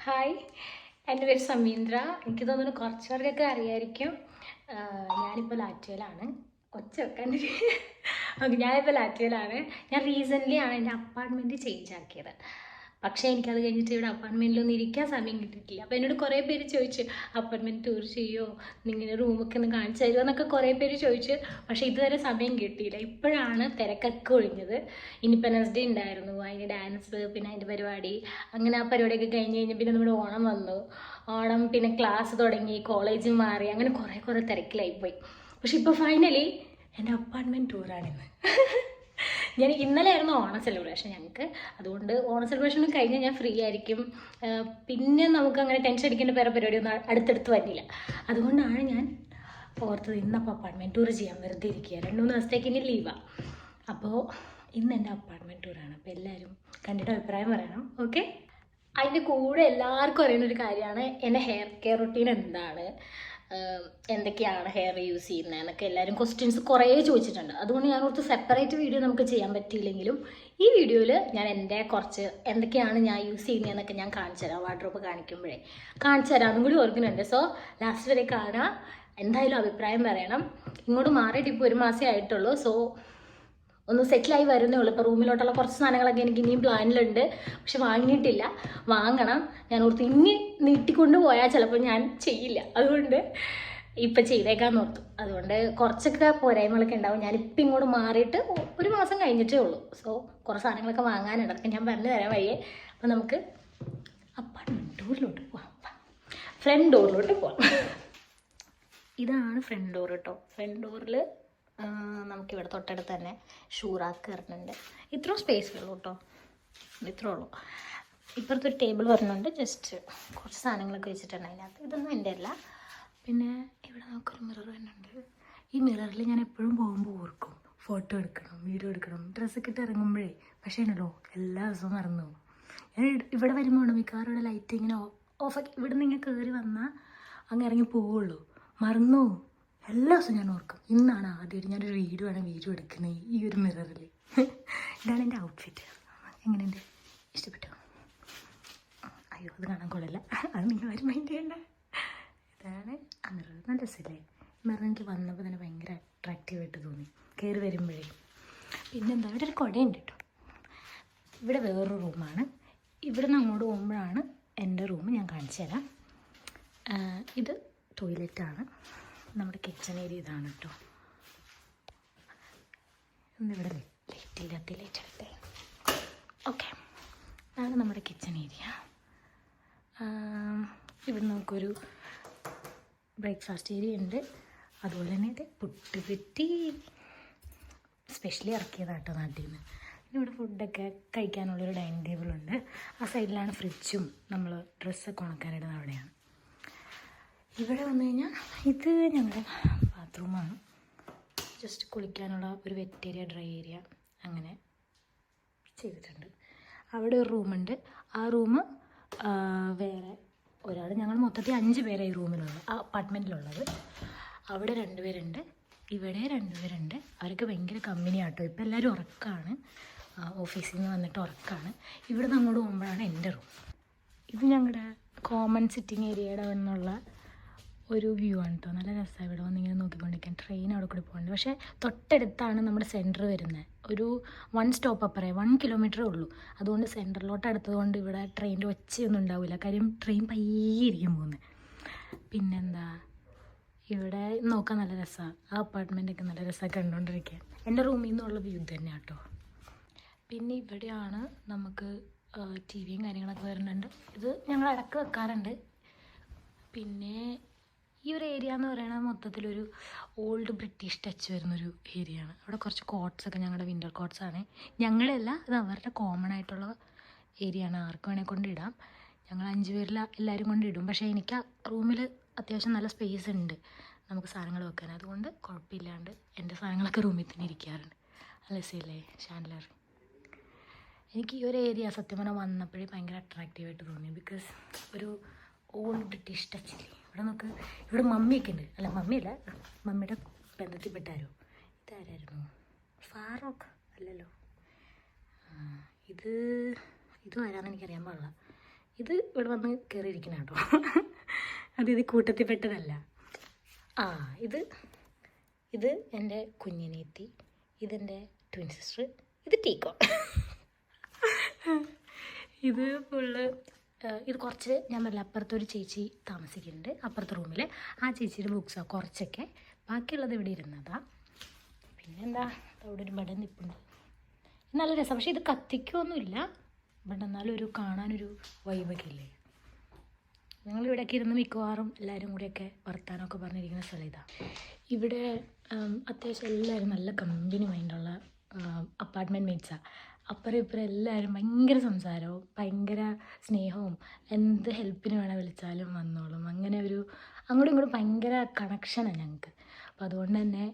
Hi, എൻ്റെ പേര് സമീന്ദ്ര. എനിക്ക് തോന്നുന്നു കുറച്ച് പേർക്കൊക്കെ അറിയായിരിക്കും. ഞാനിപ്പോൾ ലാറ്റ്വിയയിലാണ്. ഒച്ച വെക്കാൻ ഓക്കെ, ഞാനിപ്പോൾ ലാറ്റ്വിയയിലാണ്. ഞാൻ റീസെൻ്റ്ലി ആണ് എൻ്റെ അപ്പാർട്ട്മെൻറ്റ് ചേഞ്ച് ആക്കിയത്. പക്ഷേ എനിക്കത് കഴിഞ്ഞിട്ട് ഇവിടെ അപ്പാർട്ട്മെൻറ്റിലൊന്നും ഇരിക്കാൻ സമയം കിട്ടിയിട്ടില്ല. അപ്പോൾ എന്നോട് കുറേ പേര് ചോദിച്ചു, അപ്പാർട്ട്മെൻറ്റ് ടൂർ ചെയ്യുമോ, നിങ്ങളുടെ റൂമൊക്കെ ഒന്ന് കാണിച്ചു തരുമോ എന്നൊക്കെ കുറേ പേര് ചോദിച്ചു. പക്ഷേ ഇതുവരെ സമയം കിട്ടിയില്ല. ഇപ്പോഴാണ് തിരക്കൊക്കെ ഒഴിഞ്ഞത്. ഇൻഡിപെൻഡൻസ് ഡേ ഉണ്ടായിരുന്നു, അതിന് ഡാൻസ്, പിന്നെ അതിൻ്റെ പരിപാടി. അങ്ങനെ ആ പരിപാടിയൊക്കെ കഴിഞ്ഞ് കഴിഞ്ഞ് പിന്നെ നമ്മുടെ ഓണം വന്നു. ഓണം പിന്നെ ക്ലാസ് തുടങ്ങി, കോളേജ് മാറി, അങ്ങനെ കുറേ തിരക്കിലായിപ്പോയി. പക്ഷെ ഇപ്പോൾ ഫൈനലി എൻ്റെ അപ്പാർട്ട്മെൻറ്റ് ടൂറാണിന്ന്. ഞാൻ ഇന്നലെ ആയിരുന്നു ഓണം സെലിബ്രേഷൻ ഞങ്ങൾക്ക്. അതുകൊണ്ട് ഓണം സെലിബ്രേഷൻ കഴിഞ്ഞാൽ ഞാൻ ഫ്രീ ആയിരിക്കും. പിന്നെ നമുക്ക് അങ്ങനെ ടെൻഷൻ അടിക്കേണ്ട വേറെ പരിപാടിയൊന്നും അടുത്തടുത്ത് വരില്ല. അതുകൊണ്ടാണ് ഞാൻ ഓർത്തത് ഇന്നപ്പോൾ അപ്പാർട്ട്മെൻറ്റ് ടൂർ ചെയ്യാൻ വെറുതെ ഇരിക്കുക. 2-3 ദിവസത്തേക്ക് ഇനി ലീവാണ്. അപ്പോൾ ഇന്ന് എൻ്റെ അപ്പാർട്ട്മെൻറ്റ് ടൂറാണ്. അപ്പോൾ എല്ലാവരും കണ്ടിട്ട് അഭിപ്രായം പറയണം. ഓക്കെ. അതിൻ്റെ കൂടെ എല്ലാവർക്കും അറിയുന്നൊരു കാര്യമാണ് എൻ്റെ ഹെയർ കെയർ റൊട്ടീൻ എന്താണ്, എന്തൊക്കെയാണ് ഹെയർ യൂസ് ചെയ്യുന്നത് എന്നൊക്കെ എല്ലാവരും ക്വസ്റ്റ്യൻസ് കുറേ ചോദിച്ചിട്ടുണ്ട്. അതുകൊണ്ട് ഞാൻ ഓർത്ത് സെപ്പറേറ്റ് വീഡിയോ നമുക്ക് ചെയ്യാൻ പറ്റിയില്ലെങ്കിലും ഈ വീഡിയോയിൽ ഞാൻ എൻ്റെ കുറച്ച് എന്തൊക്കെയാണ് ഞാൻ യൂസ് ചെയ്യുന്നതെന്നൊക്കെ ഞാൻ കാണിച്ചു തരാം. വാർഡ്രോബ് കാണിക്കുമ്പോഴേ കാണിച്ചു തരാമെന്നും കൂടി ഓർക്കുന്നുണ്ട്. സോ ലാസ്റ്റ് വരെ കാണാം. എന്തായാലും അഭിപ്രായം പറയണം. ഇങ്ങോട്ട് മാറിയിട്ട് ഇപ്പോൾ 1 മാസമേ ആയിട്ടുള്ളൂ. സോ ഒന്ന് സെറ്റിലായി വരുന്നേ ഉള്ളൂ. ഇപ്പോൾ റൂമിലോട്ടുള്ള കുറച്ച് സാധനങ്ങളൊക്കെ എനിക്ക് ഇനിയും പ്ലാനിലുണ്ട്, പക്ഷെ വാങ്ങിയിട്ടില്ല. വാങ്ങണം. ഞാൻ ഓർത്ത് ഇനി നീട്ടിക്കൊണ്ട് പോയാൽ ചിലപ്പോൾ ഞാൻ ചെയ്യില്ല. അതുകൊണ്ട് ഇപ്പം ചെയ്തേക്കാന്ന് ഓർത്തു. അതുകൊണ്ട് കുറച്ചൊക്കെ പോരായ്മകളൊക്കെ ഉണ്ടാവും. ഞാനിപ്പോൾ ഇങ്ങോട്ട് മാറിയിട്ട് 1 മാസം കഴിഞ്ഞിട്ടേ ഉള്ളൂ. സോ കുറച്ച് സാധനങ്ങളൊക്കെ വാങ്ങാനുണ്ട്. അതൊക്കെ ഞാൻ പറഞ്ഞു തരാൻ വഴിയേ. അപ്പോൾ നമുക്ക് അപ്പാർട്ട്മെൻറ്റ് ഡോറിലോട്ട് പോവാം. ഫ്രണ്ട് ഡോറിലോട്ട് പോവാം. ഇതാണ് ഫ്രണ്ട് ഡോർ കേട്ടോ. ഫ്രണ്ട് ഡോറിൽ നമുക്കിവിടെ തൊട്ടടുത്ത് തന്നെ ഷൂറാക്ക് വരുന്നുണ്ട്. ഇത്രയും സ്പേസ് ഉള്ളൂ കേട്ടോ, ഇത്രേ ഉള്ളൂ. ഇപ്പുറത്തൊരു ടേബിൾ വരുന്നുണ്ട്. ജസ്റ്റ് കുറച്ച് സാധനങ്ങളൊക്കെ വെച്ചിട്ടുണ്ട് അതിനകത്ത്. ഇതൊന്നും എൻ്റെ അല്ല. പിന്നെ ഇവിടെ നമുക്കൊരു മിറർ വരുന്നുണ്ട്. ഈ മിററിൽ ഞാൻ എപ്പോഴും പോകുമ്പോൾ ഓർക്കും ഫോട്ടോ എടുക്കണം, വീഡിയോ എടുക്കണം, ഡ്രസ്സൊക്കെ ഇട്ട് ഇറങ്ങുമ്പോഴേ. പക്ഷേ ഉണ്ടല്ലോ എല്ലാ ദിവസവും മറന്നു പോകും. ഞാൻ ഇവിടെ വരുമ്പോൾ മിക്കവാറും ഇവിടെ ലൈറ്റ് ഇങ്ങനെ ഓഫാക്കി ഇവിടെ നിന്ന് ഇങ്ങനെ കയറി വന്നാൽ അങ്ങ് ഇറങ്ങി പോവുള്ളൂ. മറന്നു എല്ലാ ദിവസവും ഞാൻ ഓർക്കും. ഇന്നാണ് ആദ്യമായിട്ട് ഞാനൊരു വീഡിയോ എടുക്കുന്നത് ഈ ഒരു മിററിൽ. ഇതാണ് എൻ്റെ ഔട്ട്ഫിറ്റ്. എങ്ങനെയുണ്ട്? ഇഷ്ടപ്പെട്ടോ? അയ്യോ, അത് കാണാൻ കൊള്ളല്ല. അത് നിങ്ങൾ ആരും മൈൻഡ് ചെയ്യണ്ട. ഇതാണ് ആ മിറർ. നല്ല രസമല്ലേ? മിറർ എനിക്ക് വന്നപ്പോൾ തന്നെ ഭയങ്കര അട്രാക്റ്റീവായിട്ട് തോന്നി കയറി വരുമ്പോഴേ. പിന്നെന്താ, ഇവിടെ ഒരു കുടയുണ്ട് കേട്ടോ. ഇവിടെ വേറൊരു റൂമാണ്. ഇവിടെ നിന്ന് അങ്ങോട്ട് പോകുമ്പോഴാണ് എൻ്റെ റൂം. ഞാൻ കാണിച്ചു തരാം. ഇത് ടോയ്ലറ്റാണ്. നമ്മുടെ കിച്ചൺ ഏരിയ ഇതാണ് കേട്ടോ. ഒന്നിവിടെ ലൈറ്റ് എടുത്തേ. ഓക്കെ, അതാണ് നമ്മുടെ കിച്ചൺ ഏരിയ. ഇവിടെ നമുക്കൊരു ബ്രേക്ക്ഫാസ്റ്റ് ഏരിയ ഉണ്ട്. അതുപോലെ തന്നെ ഇത് പുട്ടുകുറ്റി സ്പെഷ്യലി ഇറക്കിയതാട്ടോ നാട്ടിൽ നിന്ന്. പിന്നെ ഇവിടെ ഫുഡൊക്കെ കഴിക്കാനുള്ളൊരു ഡൈനിങ് ടേബിളുണ്ട്. ആ സൈഡിലാണ് ഫ്രിഡ്ജും നമ്മൾ ഡ്രസ്സൊക്കെ ഉണക്കാനിടുന്നത് അവിടെയാണ്. ഇവിടെ വന്നു കഴിഞ്ഞാൽ ഇത് ഞങ്ങളുടെ ബാത്റൂമാണ്. ജസ്റ്റ് കുളിക്കാനുള്ള ഒരു വെറ്റ് ഏരിയ, ഡ്രൈ ഏരിയ അങ്ങനെ ചെയ്തിട്ടുണ്ട്. അവിടെ ഒരു റൂമുണ്ട്. ആ റൂം വേറെ ഒരാൾ, ഞങ്ങൾ മൊത്തത്തിൽ 5 പേരാണ് ഈ റൂമിലുള്ളത്, ആ അപ്പാർട്ട്മെൻറ്റിലുള്ളത്. അവിടെ 2 പേരുണ്ട്, ഇവിടെ 2 പേരുണ്ട്. അവർക്ക് ഭയങ്കര കമ്പനിയാട്ടോ. ഇപ്പോൾ എല്ലാവരും ഉറക്കമാണ്, ഓഫീസിൽ നിന്ന് വന്നിട്ട് ഉറക്കമാണ്. ഇവിടെ നിന്ന് അങ്ങോട്ട് പോകുമ്പോഴാണ് എൻ്റെ റൂം. ഇത് ഞങ്ങളുടെ കോമൺ സിറ്റിംഗ് ഏരിയയുടെ നിന്നുള്ള ഒരു വ്യൂ ആണ് കേട്ടോ. നല്ല രസമാണ് ഇവിടെ വന്നിങ്ങനെ നോക്കിക്കൊണ്ടിരിക്കാൻ. ട്രെയിൻ അവിടെ കൂടി പോകുന്നുണ്ട്. പക്ഷേ തൊട്ടടുത്താണ് നമ്മുടെ സെൻറ്റർ വരുന്നത്. ഒരു 1 സ്റ്റോപ്പ് അപ്പറേ 1 കിലോമീറ്ററേ ഉള്ളൂ. അതുകൊണ്ട് സെൻറ്ററിലോട്ട് അടുത്തതുകൊണ്ട് ഇവിടെ ട്രെയിനിൻ്റെ ഒച്ചയൊന്നും ഉണ്ടാവില്ല. കാര്യം ട്രെയിൻ പയ്യെ ഇരിക്കും പോകുന്നത്. പിന്നെന്താ, ഇവിടെ നോക്കാൻ നല്ല രസമാണ്. ആ അപ്പാർട്ട്മെൻറ്റൊക്കെ നല്ല രസമാണ് കണ്ടുകൊണ്ടിരിക്കാൻ. എൻ്റെ റൂമിൽ നിന്നുള്ള വ്യൂ തന്നെ കേട്ടോ. പിന്നെ ഇവിടെയാണ് നമുക്ക് ടി വിയും കാര്യങ്ങളൊക്കെ വരുന്നുണ്ട്. ഇത് ഞങ്ങൾ ഇടയ്ക്ക് വെക്കാറുണ്ട്. പിന്നെ ഈ ഒരു ഏരിയ എന്ന് പറയുന്നത് മൊത്തത്തിലൊരു ഓൾഡ് ബ്രിട്ടീഷ് ടച്ച് വരുന്നൊരു ഏരിയയാണ്. അവിടെ കുറച്ച് കോട്ട്സൊക്കെ ഞങ്ങളുടെ വിൻ്റർ കോട്ട്സാണ്. ഞങ്ങളല്ല, അത് അവരുടെ കോമൺ ആയിട്ടുള്ള ഏരിയ ആണ്. ആർക്ക് വേണേൽ കൊണ്ടിടാം. ഞങ്ങൾ 5 പേരിൽ എല്ലാവരും കൊണ്ടിടും. പക്ഷേ എനിക്ക് റൂമിൽ അത്യാവശ്യം നല്ല സ്പേസ് ഉണ്ട് നമുക്ക് സാധനങ്ങൾ വെക്കാൻ. അതുകൊണ്ട് കുഴപ്പമില്ലാണ്ട് എൻ്റെ സാധനങ്ങളൊക്കെ റൂമിൽ തന്നെ ഇരിക്കാറുണ്ട്. നല്ല രസമില്ലേ ഷാൻഡലർ? എനിക്ക് ഈ ഒരു ഏരിയ സത്യം പറഞ്ഞാൽ വന്നപ്പോഴേ ഭയങ്കര അട്രാക്റ്റീവായിട്ട് തോന്നി. ബിക്കോസ് ഒരു ഓൾഡ് ബ്രിട്ടീഷ് ടച്ചില്ലേ. ഇവിടെ നമുക്ക് ഇവിടെ മമ്മിയൊക്കെ ഉണ്ട്. അല്ല, മമ്മിയല്ല, മമ്മിയുടെ ബന്ധത്തിൽപ്പെട്ടാരോ. ഇതാരായിരുന്നു? ഫാറൂഖ് അല്ലല്ലോ. ഇത് ആരാന്ന് എനിക്കറിയാൻ പാടില്ല. ഇത് ഇവിടെ വന്ന് കയറിയിരിക്കണം കേട്ടോ. ഇത് കൂട്ടത്തിൽ പെട്ടതല്ല. ഇത് എൻ്റെ കുഞ്ഞിനേത്തി, ഇതെൻ്റെ ട്വിൻ സിസ്റ്റർ, ഇത് ടീക്കോ. ഇത് ഫുള്ള് ഇത് കുറച്ച് ഞാൻ പറഞ്ഞില്ല, അപ്പുറത്തൊരു ചേച്ചി താമസിക്കുന്നുണ്ട് അപ്പുറത്തെ റൂമിൽ. ആ ചേച്ചിയുടെ ബുക്സാണ് കുറച്ചൊക്കെ, ബാക്കിയുള്ളത് ഇവിടെ ഇരുന്നതാണ്. പിന്നെന്താ, അവിടെ ഒരു ബട്ടൺ നിൽപ്പുണ്ട്, നല്ല രസം. പക്ഷേ ഇത് കത്തിക്കൊന്നുമില്ല, ബട്ട് എന്നാലും ഒരു കാണാനൊരു വൈബൊക്കെ ഇല്ലേ. ഞങ്ങളിവിടെയൊക്കെ ഇരുന്ന് മിക്കവാറും എല്ലാവരും കൂടിയൊക്കെ വർത്താനമൊക്കെ പറഞ്ഞിരിക്കുന്ന സ്ഥലം ഇതാണ്. ഇവിടെ അത്യാവശ്യം എല്ലാവരും നല്ല കമ്പനി മൈൻഡുള്ള അപ്പാർട്ട്മെൻറ്റ് മേറ്റ്സാണ്. അപ്പുറം ഇപ്പുറം എല്ലാവരും ഭയങ്കര സംസാരവും ഭയങ്കര സ്നേഹവും, എന്ത് ഹെൽപ്പിന് വേണേൽ വിളിച്ചാലും വന്നോളും. അങ്ങനെ ഒരു അങ്ങോട്ടും ഇങ്ങോട്ടും ഭയങ്കര കണക്ഷനാണ് ഞങ്ങൾക്ക്. അപ്പോൾ അതുകൊണ്ട് തന്നെ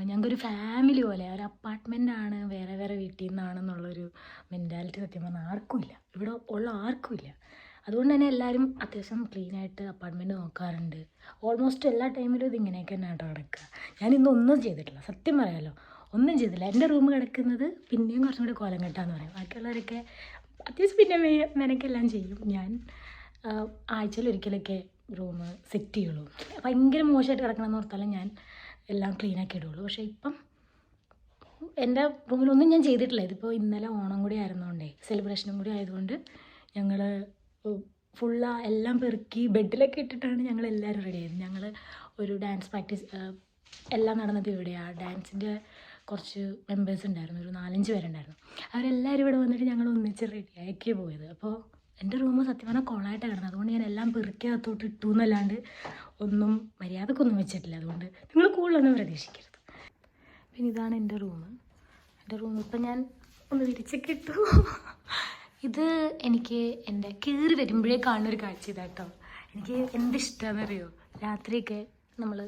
ഞങ്ങൾക്കൊരു ഫാമിലി പോലെ, ഒരു അപ്പാർട്ട്മെൻറ്റാണ്, വേറെ വേറെ വീട്ടിൽ നിന്നാണെന്നുള്ളൊരു മെൻറ്റാലിറ്റി സത്യം പറഞ്ഞാൽ ആർക്കും ഇല്ല, ഇവിടെ ഉള്ള ആർക്കും ഇല്ല. അതുകൊണ്ട് തന്നെ എല്ലാവരും അത്യാവശ്യം ക്ലീനായിട്ട് അപ്പാർട്ട്മെൻറ്റ് നോക്കാറുണ്ട്. ഓൾമോസ്റ്റ് എല്ലാ ടൈമിലും ഇതിങ്ങനെയൊക്കെ തന്നെ കേട്ടോ കിടക്കുക. ഞാനിന്നൊന്നും ചെയ്തിട്ടില്ല, സത്യം പറയാമല്ലോ, ഒന്നും ചെയ്തില്ല. എൻ്റെ റൂം കിടക്കുന്നത് പിന്നെയും കുറച്ചും കൂടി കോലം കെട്ടാന്ന് പറയും. ബാക്കിയുള്ളവരൊക്കെ അത്യാവശ്യം പിന്നെ മെനക്കെല്ലാം ചെയ്യും. ഞാൻ ആഴ്ചയിൽ ഒരിക്കലൊക്കെ റൂം സെറ്റ് ചെയ്യുള്ളൂ. ഭയങ്കര മോശമായിട്ട് കിടക്കണമെന്ന് ഓർത്താലും ഞാൻ എല്ലാം ക്ലീനാക്കി ഇടുള്ളൂ. പക്ഷേ ഇപ്പം എൻ്റെ റൂമിലൊന്നും ഞാൻ ചെയ്തിട്ടില്ല. ഇതിപ്പോൾ ഇന്നലെ ഓണം കൂടി ആയിരുന്നതുകൊണ്ടേ, സെലിബ്രേഷനും കൂടി ആയതുകൊണ്ട് ഞങ്ങൾ എല്ലാം പെറുക്കി ബെഡിലൊക്കെ ഇട്ടിട്ടാണ് ഞങ്ങൾ എല്ലാവരും റെഡി ആയത്. ഞങ്ങൾ ഒരു ഡാൻസ് പ്രാക്ടീസ് എല്ലാം നടന്നത് ഇവിടെയാണ്. ഡാൻസിൻ്റെ കുറച്ച് മെമ്പേഴ്സ് ഉണ്ടായിരുന്നു, ഒരു 4-5 പേരുണ്ടായിരുന്നു. അവരെല്ലാവരും ഇവിടെ വന്നിട്ട് ഞങ്ങൾ ഒന്നിച്ച് റെഡിയാക്കി പോയത്. അപ്പോൾ എൻ്റെ റൂം സത്യം പറഞ്ഞാൽ കോളായിട്ടാണ് കിടന്നത്. അതുകൊണ്ട് ഞാൻ എല്ലാം പെറുക്കി അകത്തോട്ട് ഇട്ടു എന്നല്ലാണ്ട് ഒന്നും മര്യാദക്കൊന്നും വെച്ചിട്ടില്ല. അതുകൊണ്ട് നിങ്ങൾ കൂടുതലൊന്നും പ്രതീക്ഷിക്കരുത്. പിന്നെ ഇതാണ് എൻ്റെ റൂം. ഇപ്പം ഞാൻ ഒന്ന് വിരിച്ചൊക്കെ ഇട്ടു. ഇത് എനിക്ക് എൻ്റെ കയറി വരുമ്പോഴേ കാണുന്നൊരു കാഴ്ച ഇതാട്ടോ. എനിക്ക് എന്തിഷ്ടമാണെന്നറിയോ, രാത്രിയൊക്കെ നമ്മൾ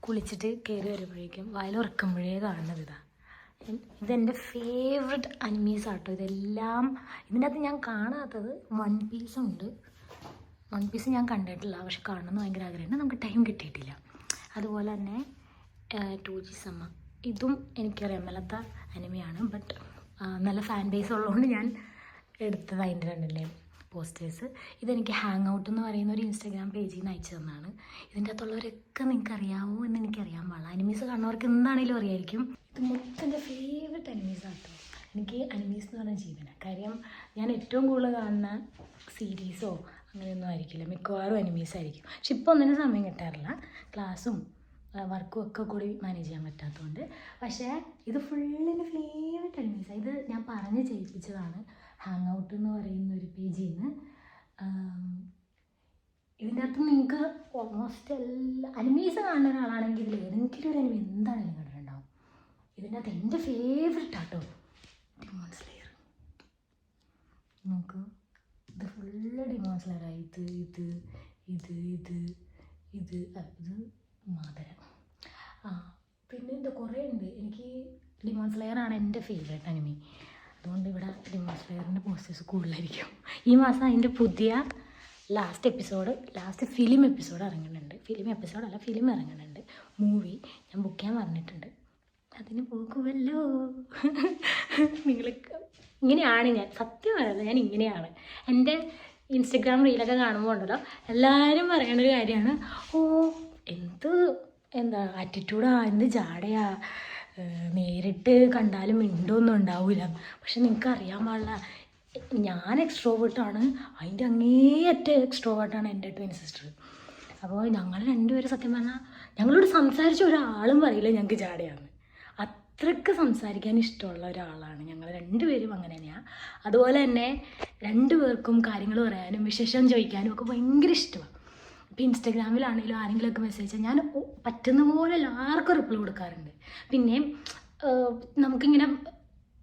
കുളിച്ചിട്ട് കയറി വരുമ്പോഴേക്കും വയലുറക്കുമ്പോഴേ കാണുന്നത് ഇതെൻ്റെ ഫേവററ്റ് അനിമീസാട്ടോ. ഇതെല്ലാം ഇതിൻ്റെ അകത്ത് ഞാൻ കാണാത്തത് വൺ പീസുണ്ട്. വൺ പീസ് ഞാൻ കണ്ടിട്ടില്ല, പക്ഷെ കാണണമെന്ന് ഭയങ്കര ആഗ്രഹമുണ്ട്, നമുക്ക് ടൈം കിട്ടിയിട്ടില്ല. അതുപോലെ തന്നെ 2G സമ്മ, ഇതും എനിക്കറിയാൻ മേലാത്ത അനിമയാണ്, ബട്ട് നല്ല ഫാൻ ബേസ് ഉള്ളതുകൊണ്ട് ഞാൻ എടുത്തത് അതിൻ്റെ രണ്ടിൻ്റെയും പോസ്റ്റേഴ്സ്. ഇതെനിക്ക് ഹാങ് ഔട്ട് എന്ന് പറയുന്ന ഒരു ഇൻസ്റ്റാഗ്രാം പേജിൽ നിന്ന് അയച്ചു തന്നാണ്. ഇതിൻ്റെ അകത്തുള്ളവരൊക്കെ നിങ്ങൾക്ക് അറിയാമോ എന്ന് എനിക്കറിയാൻ പാടില്ല. അനിമീസ് കാണുന്നവർക്ക് എന്താണെങ്കിലും അറിയായിരിക്കും. ഇത് മൊത്തം എൻ്റെ ഫേവററ്റ് അനിമീസാട്ടോ. എനിക്ക് അനിമീസ് എന്ന് പറഞ്ഞ ജീവനാണ്. കാര്യം ഞാൻ ഏറ്റവും കൂടുതൽ കാണുന്ന സീരീസോ അങ്ങനെയൊന്നും ആയിരിക്കില്ല, മിക്കവാറും അനിമീസായിരിക്കും. പക്ഷെ ഇപ്പോൾ ഒന്നിനും സമയം കിട്ടാറില്ല, ക്ലാസ്സും വർക്കും ഒക്കെ കൂടി മാനേജ് ചെയ്യാൻ പറ്റാത്തതുകൊണ്ട്. പക്ഷേ ഇത് ഫുള്ളിൻ്റെ ഫേവററ്റ് അനിമീസാണ്. ഇത് ഞാൻ പറഞ്ഞ് ചെയ്യിപ്പിച്ചതാണ് ഹാങ് ഔട്ട് എന്ന് പറയുന്ന ഒരു പേജിൽ നിന്ന്. ഇതിൻ്റെ അകത്ത് നിങ്ങൾക്ക് ഓൾമോസ്റ്റ് എല്ലാ അനിമീസ് കാണുന്ന ഒരാളാണെങ്കിൽ ഏതെങ്കിലും ഒരു അനിമി എന്താണെങ്കിലും കണ്ടിട്ടുണ്ടാവും. ഇതിൻ്റെ അകത്ത് എൻ്റെ ഫേവററ്റ് ആട്ടോ ഡിമോൺ സ്ലെയർ. നോക്കൂ, ഇത് ഫുള്ള് ഡിമോൺ സ്ലെയറായി. ഇത് മാതരം. പിന്നെ എന്താ കുറേ ഉണ്ട്. എനിക്ക് ഡിമോൺ സ്ലെയറാണ് എൻ്റെ ഫേവററ്റ് അനിമി. അതുകൊണ്ട് ഇവിടെ ഡിമോൺ സ്ലെയറിൻ്റെ പോസ്റ്റേഴ്സ് കൂടുതലായിരിക്കും. ഈ മാസം അതിൻ്റെ പുതിയ ലാസ്റ്റ് ഫിലിം എപ്പിസോഡ് ഇറങ്ങുന്നുണ്ട്. ഫിലിം ഇറങ്ങുന്നുണ്ട്, മൂവി. ഞാൻ ബുക്ക് ചെയ്യാൻ പറഞ്ഞിട്ടുണ്ട്, അതിന് പോകുമല്ലോ. നിങ്ങൾക്ക് ഇങ്ങനെയാണ് ഞാൻ, സത്യം പറയുന്നത് ഞാൻ ഇങ്ങനെയാണ്. എൻ്റെ ഇൻസ്റ്റഗ്രാം റീലൊക്കെ കാണുമ്പോൾ ഉണ്ടല്ലോ, എല്ലാവരും പറയണൊരു കാര്യമാണ്, എന്താ ആറ്റിറ്റ്യൂഡാ, എന്ത് ജാടയാ, നേരിട്ട് കണ്ടാലും മിണ്ടൊന്നും ഉണ്ടാവില്ല. പക്ഷെ നിങ്ങൾക്ക് അറിയാൻ പാടില്ല, ഞാൻ എക്സ്ട്രോവേർട്ടാണ്, അതിൻ്റെ അങ്ങേയറ്റം എക്സ്ട്രോവേർട്ടാണ് എൻ്റെ ട്വിൻ സിസ്റ്റർ. അപ്പോൾ ഞങ്ങൾ രണ്ടുപേരും സത്യം പറഞ്ഞാൽ ഞങ്ങളോട് സംസാരിച്ച ഒരാളും പറയില്ല ഞങ്ങൾക്ക് ജാടയാണ്. അത്രയ്ക്ക് സംസാരിക്കാൻ ഇഷ്ടമുള്ള ഒരാളാണ് ഞങ്ങൾ രണ്ടുപേരും. അങ്ങനെ തന്നെയാണ്. അതുപോലെ തന്നെ രണ്ടുപേർക്കും കാര്യങ്ങൾ പറയാനും വിശേഷം ചോദിക്കാനും ഒക്കെ ഭയങ്കര ഇഷ്ടമാണ്. ഇപ്പോൾ ഇൻസ്റ്റാഗ്രാമിലാണെങ്കിലും ആരെങ്കിലുമൊക്കെ മെസ്സേജ് ഞാൻ പറ്റുന്ന പോലെ എല്ലാവർക്കും റിപ്ലൈ കൊടുക്കാറുണ്ട്. പിന്നെ നമുക്കിങ്ങനെ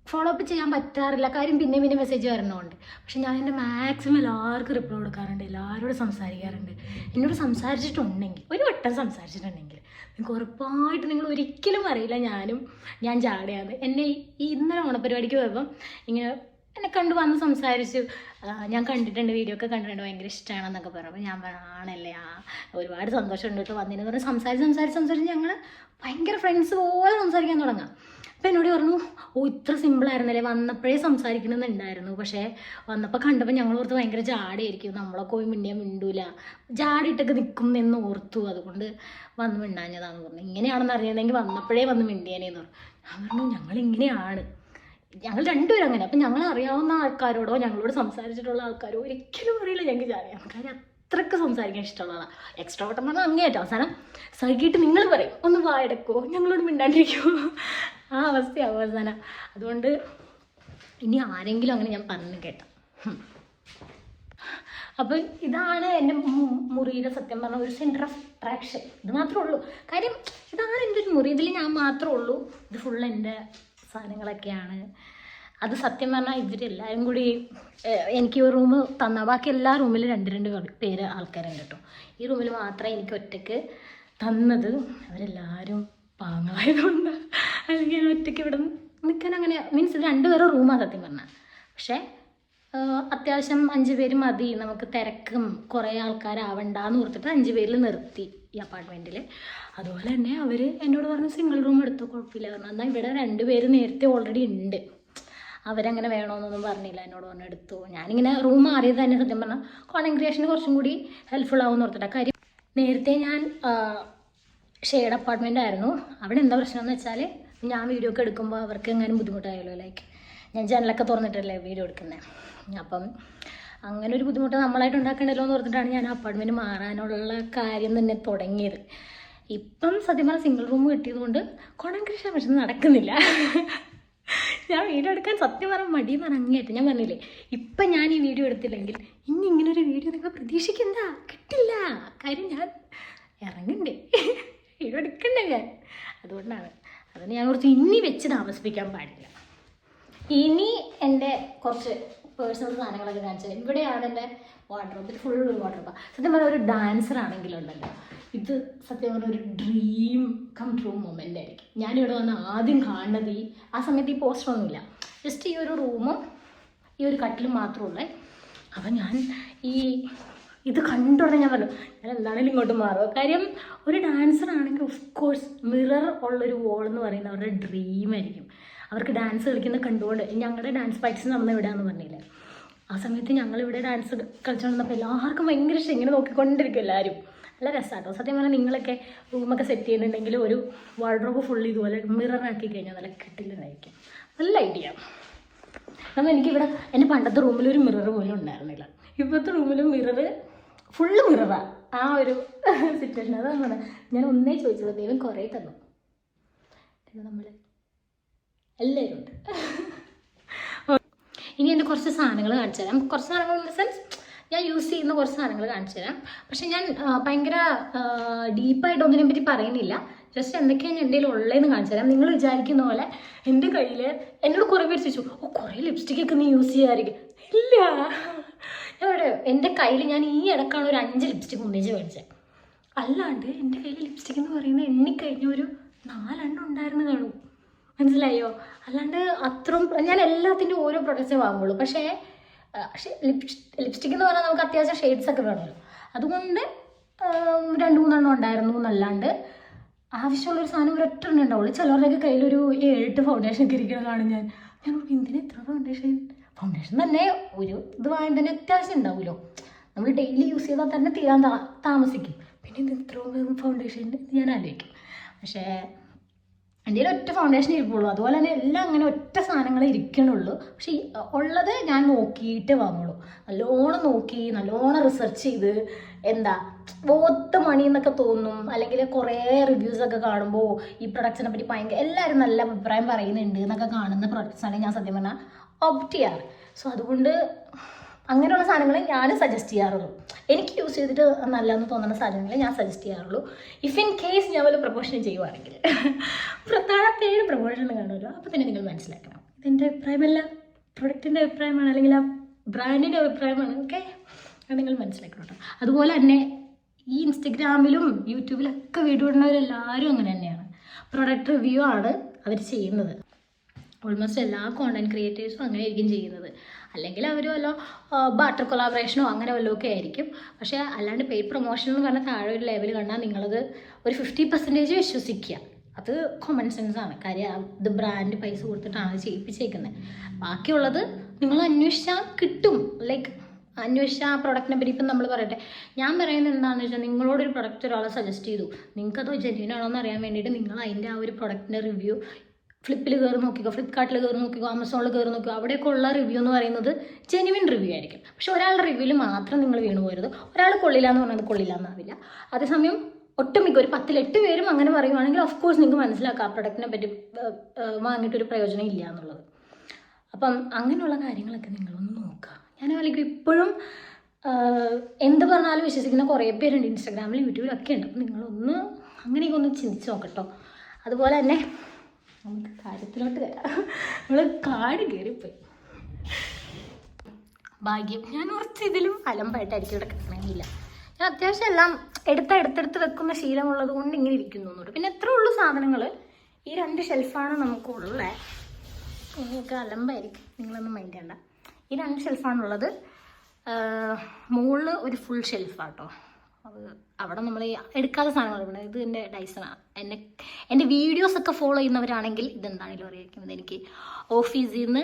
ഫോളോ അപ്പ് ചെയ്യാൻ പറ്റാറില്ല, കാര്യം പിന്നെ മെസ്സേജ് വരണമുണ്ട്. പക്ഷെ ഞാൻ എൻ്റെ മാക്സിമം എല്ലാവർക്കും റിപ്ലൈ കൊടുക്കാറുണ്ട്, എല്ലാവരോടും സംസാരിക്കാറുണ്ട്. എന്നോട് സംസാരിച്ചിട്ടുണ്ടെങ്കിൽ, ഒരു വട്ടം സംസാരിച്ചിട്ടുണ്ടെങ്കിൽ നിങ്ങൾക്ക് ഉറപ്പായിട്ട് നിങ്ങൾ ഒരിക്കലും അറിയില്ല ഞാൻ ജാടയാണ്. എന്നെ ഈ ഇന്നലെ ഓണപ്പരിപാടിക്ക് പോയപ്പം ഇങ്ങനെ എന്നെ കണ്ടു വന്ന് സംസാരിച്ചു, ഞാൻ കണ്ടിട്ടുണ്ട്, വീഡിയോ ഒക്കെ കണ്ടിട്ടുണ്ട്, ഭയങ്കര ഇഷ്ടമാണെന്നൊക്കെ പറഞ്ഞപ്പോൾ ഞാൻ ആണല്ലേ, ഒരുപാട് സന്തോഷമുണ്ട് കേട്ടോ വന്നതിന് പറഞ്ഞ് സംസാരിച്ച് ഞങ്ങൾ ഭയങ്കര ഫ്രണ്ട്സ് പോലെ സംസാരിക്കാൻ തുടങ്ങാം. അപ്പം എന്നോട് പറഞ്ഞു ഓ ഇത്ര സിമ്പിളായിരുന്നല്ലേ, വന്നപ്പോഴേ സംസാരിക്കണമെന്നുണ്ടായിരുന്നു, പക്ഷേ വന്നപ്പോൾ കണ്ടപ്പോൾ ഞങ്ങൾ ഓർത്ത് ഭയങ്കര ജാടയായിരിക്കും, നമ്മളൊക്കെ പോയി മിണ്ടൂല, ജാടിയിട്ടൊക്കെ നിൽക്കും എന്ന് ഓർത്തു, അതുകൊണ്ട് വന്ന് മിണ്ടാഞ്ഞതാന്ന് പറഞ്ഞു. ഇങ്ങനെയാണെന്ന് അറിയുന്നെങ്കിൽ വന്നപ്പോഴേ വന്ന് മിണ്ടിയാനേന്ന് പറഞ്ഞു. ഞാൻ പറഞ്ഞു ഞങ്ങളിങ്ങനെയാണ്, ഞങ്ങൾ രണ്ടുപേരും അങ്ങനെ. അപ്പം ഞങ്ങൾ അറിയാവുന്ന ആൾക്കാരോടോ ഞങ്ങളോട് സംസാരിച്ചിട്ടുള്ള ആൾക്കാരോ ഒരിക്കലും അറിയില്ല ഞങ്ങൾക്ക് ജാടിയാണ്. കാര്യം അത്രയ്ക്ക് സംസാരിക്കാൻ ഇഷ്ടമുള്ളതാണ്. എക്സ്ട്രോവർട്ട് പറഞ്ഞാൽ അങ്ങേയറ്റം. അവസാനം സഹിക്കിട്ട് നിങ്ങൾ പറയും ഒന്ന് വായെടുക്കുമോ, ഞങ്ങളോട് മിണ്ടാണ്ടിരിക്കുമോ, ആ അവസ്ഥയാവും അവസാനം. അതുകൊണ്ട് ഇനി ആരെങ്കിലും അങ്ങനെ ഞാൻ പറഞ്ഞു കേട്ടോ. അപ്പം ഇതാണ് എൻ്റെ മുറിയുടെ സത്യം പറഞ്ഞ ഒരു സെൻറ്റർ ഓഫ് അട്രാക്ഷൻ. ഇത് മാത്രമേ ഉള്ളൂ കാര്യം. ഇതാണ് എൻ്റെ ഒരു മുറി, ഇതിൽ ഞാൻ മാത്രമേ ഉള്ളൂ. ഇത് ഫുൾ എൻ്റെ സാധനങ്ങളൊക്കെയാണ്. അത് സത്യം പറഞ്ഞാൽ ഇവരെല്ലാവരും കൂടി എനിക്ക് ഒരു റൂം തന്ന, ബാക്കി എല്ലാ റൂമിലും രണ്ട് പേര് ആൾക്കാരുണ്ട് കേട്ടോ. ഈ റൂമിൽ മാത്രമേ എനിക്ക് ഒറ്റയ്ക്ക് തന്നത്. അവരെല്ലാവരും പാങ്ങായതുകൊണ്ട്, അല്ലെങ്കിൽ ഞാൻ ഒറ്റയ്ക്ക് ഇവിടെ നിൽക്കാൻ അങ്ങനെ മീൻസ് 2 പേരുടെ റൂമാണ് സത്യം പറഞ്ഞാൽ. പക്ഷേ അത്യാവശ്യം 5 പേര് മതി, നമുക്ക് തിരക്കും കുറേ ആൾക്കാരാവണ്ടെന്ന് ഓർത്തിട്ട് 5 പേരിൽ നിർത്തി ഈ അപ്പാർട്ട്മെൻറ്റിൽ. അതുപോലെ തന്നെ അവർ എന്നോട് പറഞ്ഞു സിംഗിൾ റൂം എടുത്തോ കുഴപ്പമില്ല പറഞ്ഞു. എന്നാൽ ഇവിടെ 2 പേര് നേരത്തെ ഓൾറെഡി ഉണ്ട്, അവരങ്ങനെ വേണമെന്നൊന്നും പറഞ്ഞില്ല, എന്നോട് പറഞ്ഞു എടുത്തു. ഞാനിങ്ങനെ റൂം മാറിയത് തന്നെ സത്യം പറഞ്ഞാൽ കോണ്ടന്റ് ക്രിയേഷന് കുറച്ചും കൂടി ഹെൽപ്ഫുൾ ആവുമെന്ന് ഓർത്തിട്ടാണ്. കാര്യം നേരത്തെ ഞാൻ ഷെയർഡ് അപ്പാർട്ട്മെൻ്റ് ആയിരുന്നു. അവിടെ എന്താ പ്രശ്നം എന്ന് വെച്ചാൽ ഞാൻ വീഡിയോ ഒക്കെ എടുക്കുമ്പോൾ അവർക്ക് എങ്ങാനും ബുദ്ധിമുട്ടായല്ലോ, ലൈക്ക് ഞാൻ ജനലൊക്കെ തുറന്നിട്ടല്ലേ വീഡിയോ എടുക്കുന്നത്. അപ്പം അങ്ങനെ ഒരു ബുദ്ധിമുട്ട് നമ്മളായിട്ട് ഉണ്ടാക്കണ്ടല്ലോ എന്ന് ഓർത്തിട്ടാണ് ഞാൻ അപ്പാർട്ട്മെൻറ്റ് മാറാനുള്ള കാര്യം തന്നെ തുടങ്ങിയത്. ഇപ്പം സത്യം പറഞ്ഞാൽ സിംഗിൾ റൂം കിട്ടിയതുകൊണ്ട് കോണ്ടന്റ് ക്രിയേഷൻ പക്ഷെ നടക്കുന്നില്ല. ഞാൻ വീഡിയോ എടുക്കാൻ സത്യം പറഞ്ഞാൽ മടിയെന്ന് പറഞ്ഞാൽ അങ്ങേയറ്റം. ഞാൻ പറഞ്ഞില്ലേ ഇപ്പം ഞാൻ ഈ വീഡിയോ എടുത്തില്ലെങ്കിൽ ഇനി ഇങ്ങനൊരു വീഡിയോ നിങ്ങൾ പ്രതീക്ഷിക്കണ്ട, കിട്ടില്ല. കാര്യം ഞാൻ ഇറങ്ങണ്ടേ, വീഡിയോ എടുക്കണ്ടേ ഞാൻ, അതുകൊണ്ടാണ്. അതിന് ഞാൻ കുറച്ച് ഇനി വെച്ച് താമസിപ്പിക്കാൻ പാടില്ല. ഇനി എൻ്റെ കുറച്ച് പേഴ്സണൽ സാധനങ്ങളൊക്കെ കാണിച്ചത്. ഇവിടെയാണ് എൻ്റെ വാർഡ്രോബ്, ഇത് ഫുൾ വാർഡ്രോബാണ്. സത്യം പറഞ്ഞാൽ ഒരു ഡാൻസർ ആണെങ്കിലുണ്ടല്ലോ, ഇത് സത്യം പറഞ്ഞാൽ ഒരു ഡ്രീം കം ട്രൂ മൊമെൻ്റ് ആയിരിക്കും. ഞാനിവിടെ വന്ന് ആദ്യം കാണുന്നത് ആ സമയത്ത് ഈ പോസ്റ്ററൊന്നുമില്ല, ജസ്റ്റ് ഈ ഒരു റൂമും ഈ ഒരു കട്ടിലും മാത്രമുള്ളേ. അപ്പം ഞാൻ ഇത് കണ്ടോടെ ഞാൻ പറഞ്ഞു ഞാൻ എന്താണെങ്കിലും ഇങ്ങോട്ട് മാറുക. കാര്യം ഒരു ഡാൻസർ ആണെങ്കിൽ ഓഫ് കോഴ്സ് മിറർ ഉള്ളൊരു വോൾ എന്ന് പറയുന്നത് അവരുടെ ഡ്രീമായിരിക്കും. അവർക്ക് ഡാൻസ് കളിക്കുന്ന കണ്ടുകൊണ്ട് ഞങ്ങളുടെ ഡാൻസ് പ്രാക്ടീസ് നടന്ന എവിടെയാണെന്ന് പറഞ്ഞില്ലേ, ആ സമയത്ത് ഞങ്ങളിവിടെ ഡാൻസ് കളിച്ചുകൊണ്ടിരുന്നപ്പോൾ എല്ലാവർക്കും ഭയങ്കര ഇഷ്ടം, ഇങ്ങനെ നോക്കിക്കൊണ്ടിരിക്കും എല്ലാവരും. നല്ല രസമാട്ടോ സത്യം പറഞ്ഞാൽ. നിങ്ങളൊക്കെ റൂമൊക്കെ സെറ്റ് ചെയ്യുന്നുണ്ടെങ്കിൽ ഒരു വാർഡ്രോബ് ഫുൾ ഇതുപോലെ മിററാക്കി കഴിഞ്ഞാൽ നല്ല കിട്ടില്ലെന്നായിരിക്കും. നല്ല ഐഡിയ. നമ്മൾ എനിക്കിവിടെ എൻ്റെ പണ്ടത്തെ റൂമിലൊരു മിറർ പോലും ഉണ്ടായിരുന്നില്ല, ഇപ്പോഴത്തെ റൂമിലും മിറർ ഫുള്ള് മിററാണ്. ആ ഒരു സിറ്റുവേഷൻ അതാണ് പറഞ്ഞത്. ഞാൻ ഒന്നേ ചോദിച്ചത്, ദൈവം കുറേ തന്നു, നമ്മൾ എല്ലാവരും ഉണ്ട്. ഇനി എൻ്റെ കുറച്ച് സാധനങ്ങൾ കാണിച്ചു തരാം. കുറച്ച് സാധനങ്ങൾ ഇൻ ദ സെൻസ് ഞാൻ യൂസ് ചെയ്യുന്ന കുറച്ച് സാധനങ്ങൾ കാണിച്ചു തരാം. പക്ഷെ ഞാൻ ഭയങ്കര ഡീപ്പായിട്ടൊന്നിനെ പറ്റി പറയുന്നില്ല, ജസ്റ്റ് എന്തൊക്കെയാണ് എൻ്റെ കയ്യിൽ ഉള്ളതെന്ന് കാണിച്ചു തരാം. നിങ്ങൾ വിചാരിക്കുന്ന പോലെ എൻ്റെ കയ്യിൽ എന്നോട് കുറേ പേര് ചോദിച്ചു ഓ കുറേ ലിപ്സ്റ്റിക്കൊക്കെ നീ യൂസ് ചെയ്യാമായിരിക്കും. ഇല്ല, ഞാനിവിടെ എൻ്റെ കയ്യിൽ ഞാൻ ഈ ഇടക്കാണ് ഒരു 5 ലിപ്സ്റ്റിക്ക് ഒന്നിച്ച് മേടിച്ചത്. അല്ലാണ്ട് എൻ്റെ കയ്യിൽ ലിപ്സ്റ്റിക് എന്ന് പറയുന്നത് എണ്ണിക്കഴിഞ്ഞ ഒരു 4 എണ്ണം ഉണ്ടായിരുന്നു കാണും, മനസ്സിലായോ? അല്ലാണ്ട് അത്രയും ഞാൻ എല്ലാത്തിൻ്റെ ഓരോ പ്രൊഡക്ട്സേ വാങ്ങുള്ളൂ. പക്ഷേ ലിപ്സ്റ്റിക് എന്ന് പറഞ്ഞാൽ നമുക്ക് അത്യാവശ്യം ഷെയ്ഡ്സ് ഒക്കെ വേണമല്ലോ, അതുകൊണ്ട് 2-3 എണ്ണം ഉണ്ടായിരുന്നു എന്നല്ലാണ്ട് ആവശ്യമുള്ളൊരു സാധനം ഒരൊറ്റ എണ്ണം ഉണ്ടാവുള്ളൂ. ചിലരുടെയൊക്കെ കയ്യിലൊരു 7-8 ഫൗണ്ടേഷൻ ഒക്കെ ഇരിക്കുന്നത് കാണും. ഞാൻ എന്തിനാ ഇത്ര ഫൗണ്ടേഷൻ തന്നെ ഒരു ഇത് വാങ്ങാൻ തന്നെ അത്യാവശ്യം ഉണ്ടാവുമല്ലോ, നമ്മൾ ഡെയിലി യൂസ് ചെയ്താൽ തന്നെ തീരാൻ താമസിക്കും, പിന്നെ ഇത് ഇത്രയും ഫൗണ്ടേഷൻ ഞാൻ ആലോചിക്കും. പക്ഷേ എൻ്റെ കയ്യിൽ ഒറ്റ ഫൗണ്ടേഷൻ ഇരിക്കുള്ളൂ, അതുപോലെ തന്നെ എല്ലാം അങ്ങനെ ഒറ്റ സാധനങ്ങളെ ഇരിക്കണുള്ളൂ. പക്ഷേ ഉള്ളത് ഞാൻ നോക്കിയിട്ട് വാങ്ങുള്ളൂ, നല്ലോണം നോക്കി നല്ലോണം റിസർച്ച് ചെയ്ത്. എന്താ ബോത്ത് മണി എന്നൊക്കെ തോന്നും, അല്ലെങ്കിൽ കുറേ റിവ്യൂസൊക്കെ കാണുമ്പോൾ ഈ പ്രൊഡക്ട്സിനെ പറ്റി ഭയങ്കര എല്ലാവരും നല്ല അഭിപ്രായം പറയുന്നുണ്ട് എന്നൊക്കെ കാണുന്ന പ്രൊഡക്ട്സാണ് ഞാൻ സത്യം പറഞ്ഞാൽ ഓപ്റ്റ് ചെയ്യാറ്. സോ അതുകൊണ്ട് അങ്ങനെയുള്ള സാധനങ്ങൾ ഞാൻ സജസ്റ്റ് ചെയ്യാറുള്ളൂ. എനിക്ക് യൂസ് ചെയ്തിട്ട് നല്ലതെന്ന് തോന്നുന്ന സാധനങ്ങൾ ഞാൻ സജസ്റ്റ് ചെയ്യാറുള്ളൂ. ഇഫ് ഇൻ കേസ് ഞാൻ വല്ല പ്രൊമോഷൻ ചെയ്യുവാണെങ്കിൽ താഴത്തേഴ് പ്രൊമോഷൻ കാണുമല്ലോ, അപ്പോൾ തന്നെ നിങ്ങൾ മനസ്സിലാക്കണം ഇതെൻ്റെ അഭിപ്രായമല്ല, പ്രൊഡക്റ്റിൻ്റെ അഭിപ്രായമാണ്, അല്ലെങ്കിൽ ആ ബ്രാൻഡിൻ്റെ അഭിപ്രായമാണ്. ഓക്കെ, അത് നിങ്ങൾ മനസ്സിലാക്കണം കേട്ടോ. അതുപോലെ തന്നെ ഈ ഇൻസ്റ്റഗ്രാമിലും യൂട്യൂബിലൊക്കെ വീഡിയോ ഇടുന്നവരെല്ലാവരും അങ്ങനെ തന്നെയാണ്, പ്രൊഡക്റ്റ് റിവ്യൂ ആണ് അവർ ചെയ്യുന്നത്. ഓൾമോസ്റ്റ് എല്ലാ കോണ്ടന്റ് ക്രിയേറ്റേഴ്സും അങ്ങനെ ആയിരിക്കും ചെയ്യുന്നത്, അല്ലെങ്കിൽ അവർ വല്ല ബാർട്ടർ കൊളാബറേഷനോ അങ്ങനെ വല്ലതൊക്കെ ആയിരിക്കും. പക്ഷേ അല്ലാണ്ട് പെയ്ഡ് പ്രൊമോഷൻ എന്ന് പറഞ്ഞാൽ താഴെ ഒരു ലെവൽ കണ്ടാൽ നിങ്ങളത് ഒരു 50% വിശ്വസിക്കുക, അത് കോമൺ സെൻസ് ആണ്. കാര്യം ഇത് ബ്രാൻഡ് പൈസ കൊടുത്തിട്ടാണ് ചെയ്യിപ്പിച്ചേക്കുന്നത്. ബാക്കിയുള്ളത് നിങ്ങൾ അന്വേഷിച്ചാൽ കിട്ടും. ലൈക്ക് അന്വേഷിച്ചാൽ ആ പ്രൊഡക്റ്റിനെ പറ്റി ഇപ്പം നമ്മൾ പറയട്ടെ, ഞാൻ പറയുന്നത് എന്താണെന്ന് വെച്ചാൽ നിങ്ങളോടൊരു പ്രൊഡക്റ്റ് ഒരാളെ സജസ്റ്റ് ചെയ്തു, നിങ്ങൾക്കത് ജെന്യൂൻ ആണോ എന്ന് അറിയാൻ വേണ്ടിയിട്ട് നിങ്ങൾ അതിൻ്റെ ആ ഒരു പ്രൊഡക്റ്റിൻ്റെ റിവ്യൂ ഫ്ലിപ്പിൽ കയറി നോക്കിക്കോ, ഫ്ലിപ്കാർട്ടിൽ കയറി നോക്കിക്കോ, ആമസോണിൽ കയറി നോക്കിക്കോ. അവിടെയൊക്കെ ഉള്ള റിവ്യൂ എന്ന് പറയുന്നത് ജെന്യൂൻ റിവ്യൂ ആയിരിക്കും. പക്ഷെ ഒരാളുടെ റിവ്യൂവിൽ മാത്രം നിങ്ങൾ വീണ് പോരുത്. ഒരാൾ കൊള്ളില്ല എന്ന് പറഞ്ഞത് കൊള്ളില്ല എന്നാവില്ല. അതേസമയം ഒട്ടുമിക്ക ഒരു 10-8 പേരും അങ്ങനെ പറയുവാണെങ്കിൽ ഓഫ് കോഴ്സ് നിങ്ങൾക്ക് മനസ്സിലാക്കാം ആ പ്രൊഡക്റ്റിനെ പറ്റി വാങ്ങിയിട്ടൊരു പ്രയോജനം ഇല്ല എന്നുള്ളത്. അപ്പം അങ്ങനെയുള്ള കാര്യങ്ങളൊക്കെ നിങ്ങളൊന്ന് നോക്കുക. ഞാൻ അല്ലെങ്കിൽ ഇപ്പോഴും എന്ത് പറഞ്ഞാലും വിശ്വസിക്കുന്ന കുറേ പേരുണ്ട്, ഇൻസ്റ്റാഗ്രാമിൽ യൂട്യൂബിലൊക്കെ ഉണ്ട്. അപ്പം നിങ്ങളൊന്ന് അങ്ങനെയൊക്കെ ഒന്ന് ചിന്തിച്ച് നോക്കട്ടോ. അതുപോലെ തന്നെ നമുക്ക് കാര്യത്തിലോട്ട് വരാം. നമ്മൾ കാട് കയറിപ്പോയി. ഭാഗ്യം ഞാൻ കുറച്ച് ഇതിലും അലമ്പായിട്ടായിരിക്കും ഇവിടെ കിട്ടണമെന്നില്ല. ഞാൻ അത്യാവശ്യം എല്ലാം എടുത്തെടുത്ത് വെക്കുന്ന ശീലമുള്ളത് കൊണ്ട് ഇങ്ങനെ ഇരിക്കുന്നു. പിന്നെ എത്ര ഉള്ളു സാധനങ്ങൾ, ഈ 2 ഷെൽഫാണ് നമുക്കുള്ളത്. നിങ്ങൾക്ക് അലമ്പായിരിക്കും, നിങ്ങളൊന്നും മൈൻഡ് ചെയ്യണ്ട. ഈ 2 ഷെൽഫാണുള്ളത്. മുകളിൽ ഒരു ഫുൾ ഷെൽഫാട്ടോ. അത് അവിടെ നമ്മൾ എടുക്കാത്ത സാധനങ്ങൾ. ഇത് എൻ്റെ ഡൈസണാണ്. എൻ്റെ വീഡിയോസൊക്കെ ഫോളോ ചെയ്യുന്നവരാണെങ്കിൽ ഇതെന്താണെങ്കിലും അറിയിക്കുന്നത്. എനിക്ക് ഓഫീസിൽ നിന്ന്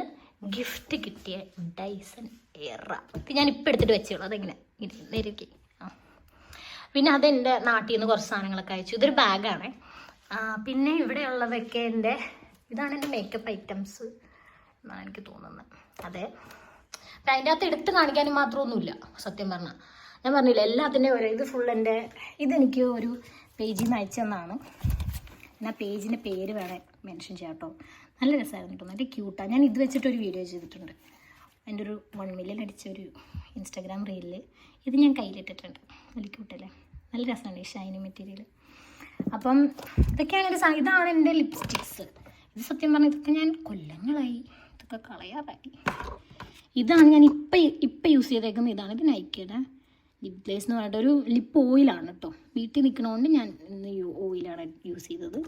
ഗിഫ്റ്റ് കിട്ടിയ ഡൈസൺ എറ. ഇത് ഞാൻ ഇപ്പം എടുത്തിട്ട് വെച്ചോളൂ. അതെങ്ങനെ നേരിക്ക്. പിന്നെ അതെൻ്റെ നാട്ടിൽ നിന്ന് കുറച്ച് സാധനങ്ങളൊക്കെ അയച്ചു. ഇതൊരു ബാഗാണ്. പിന്നെ ഇവിടെയുള്ളതൊക്കെ ഇതാണ് എൻ്റെ മേക്കപ്പ് ഐറ്റംസ് എന്നാണ് എനിക്ക് തോന്നുന്നത്. അതെ, അപ്പം അതിൻ്റെ അകത്ത് എടുത്ത് കാണിക്കാനും മാത്രമൊന്നുമില്ല സത്യം പറഞ്ഞാൽ. ഞാൻ പറഞ്ഞില്ല എല്ലാത്തിൻ്റെയും ഇത് ഫുൾ ഇതെനിക്ക് ഒരു പേജിൽ നിന്ന് അയച്ചെന്നാണ്. എന്നാൽ പേജിൻ്റെ പേര് വേണേൽ മെൻഷൻ ചെയ്യാം കേട്ടോ. നല്ല രസമായിരുന്നു കേട്ടോ, നല്ല ക്യൂട്ടാണ്. ഞാൻ ഇത് വെച്ചിട്ടൊരു വീഡിയോ ചെയ്തിട്ടുണ്ട്. എൻ്റെ ഒരു 1 മില്യൺ അടിച്ച ഒരു ഇൻസ്റ്റാഗ്രാം റീലിൽ ഇത് ഞാൻ കയ്യിലിട്ടിട്ടുണ്ട്. നല്ല ക്യൂട്ടല്ലേ, നല്ല രസമാണ് ഈ ഷൈനി മെറ്റീരിയൽ. അപ്പം ഇതൊക്കെയാണ് ഇതാണ് എൻ്റെ ലിപ്സ്റ്റിക്സ്. ഇത് സത്യം പറഞ്ഞാൽ ഇതൊക്കെ ഞാൻ കൊല്ലങ്ങളായി ഇതൊക്കെ കളയാറായി. ഇതാണ് ഞാൻ ഇപ്പം യൂസ് ചെയ്തേക്കുന്നത്. ഇതാണ് ഇത് നൈക്കയുടെ ലിപ് ഗ്ലേസ് എന്ന് പറഞ്ഞിട്ട് ഒരു ലിപ്പ് ഓയിലാണ് കേട്ടോ. വീട്ടിൽ നിൽക്കണോണ്ട് ഞാൻ ഇന്ന് ഓയിലാണ് യൂസ് ചെയ്തത്.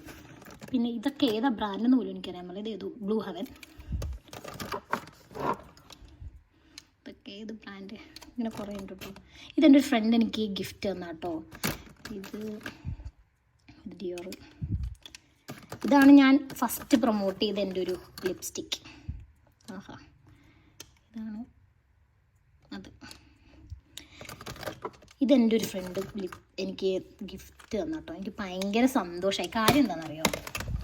പിന്നെ ഇതൊക്കെ ഏതാ ബ്രാൻഡെന്ന് പോലും എനിക്കറിയാൻ പറ്റില്ല. ഇത് ഏതോ ബ്ലൂ ഹെവൻ. ഇതൊക്കെ ഏത് ബ്രാൻഡ്, ഇങ്ങനെ കുറേ ഉണ്ട് കേട്ടോ. ഇതെൻ്റെ ഒരു ഫ്രണ്ട് എനിക്ക് ഗിഫ്റ്റ് തന്നാ കേട്ടോ. ഇത് ഡിയോർ. ഇതാണ് ഞാൻ ഫസ്റ്റ് പ്രൊമോട്ട് ചെയ്ത എൻ്റെ ഒരു ലിപ്സ്റ്റിക്ക്. ആഹാ, ഇതാണ് അത്. ഇതെൻ്റെ ഒരു ഫ്രണ്ട് എനിക്ക് ഗിഫ്റ്റ് തന്നു കേട്ടോ. എനിക്ക് ഭയങ്കര സന്തോഷമായി. കാര്യം എന്താണെന്നറിയോ,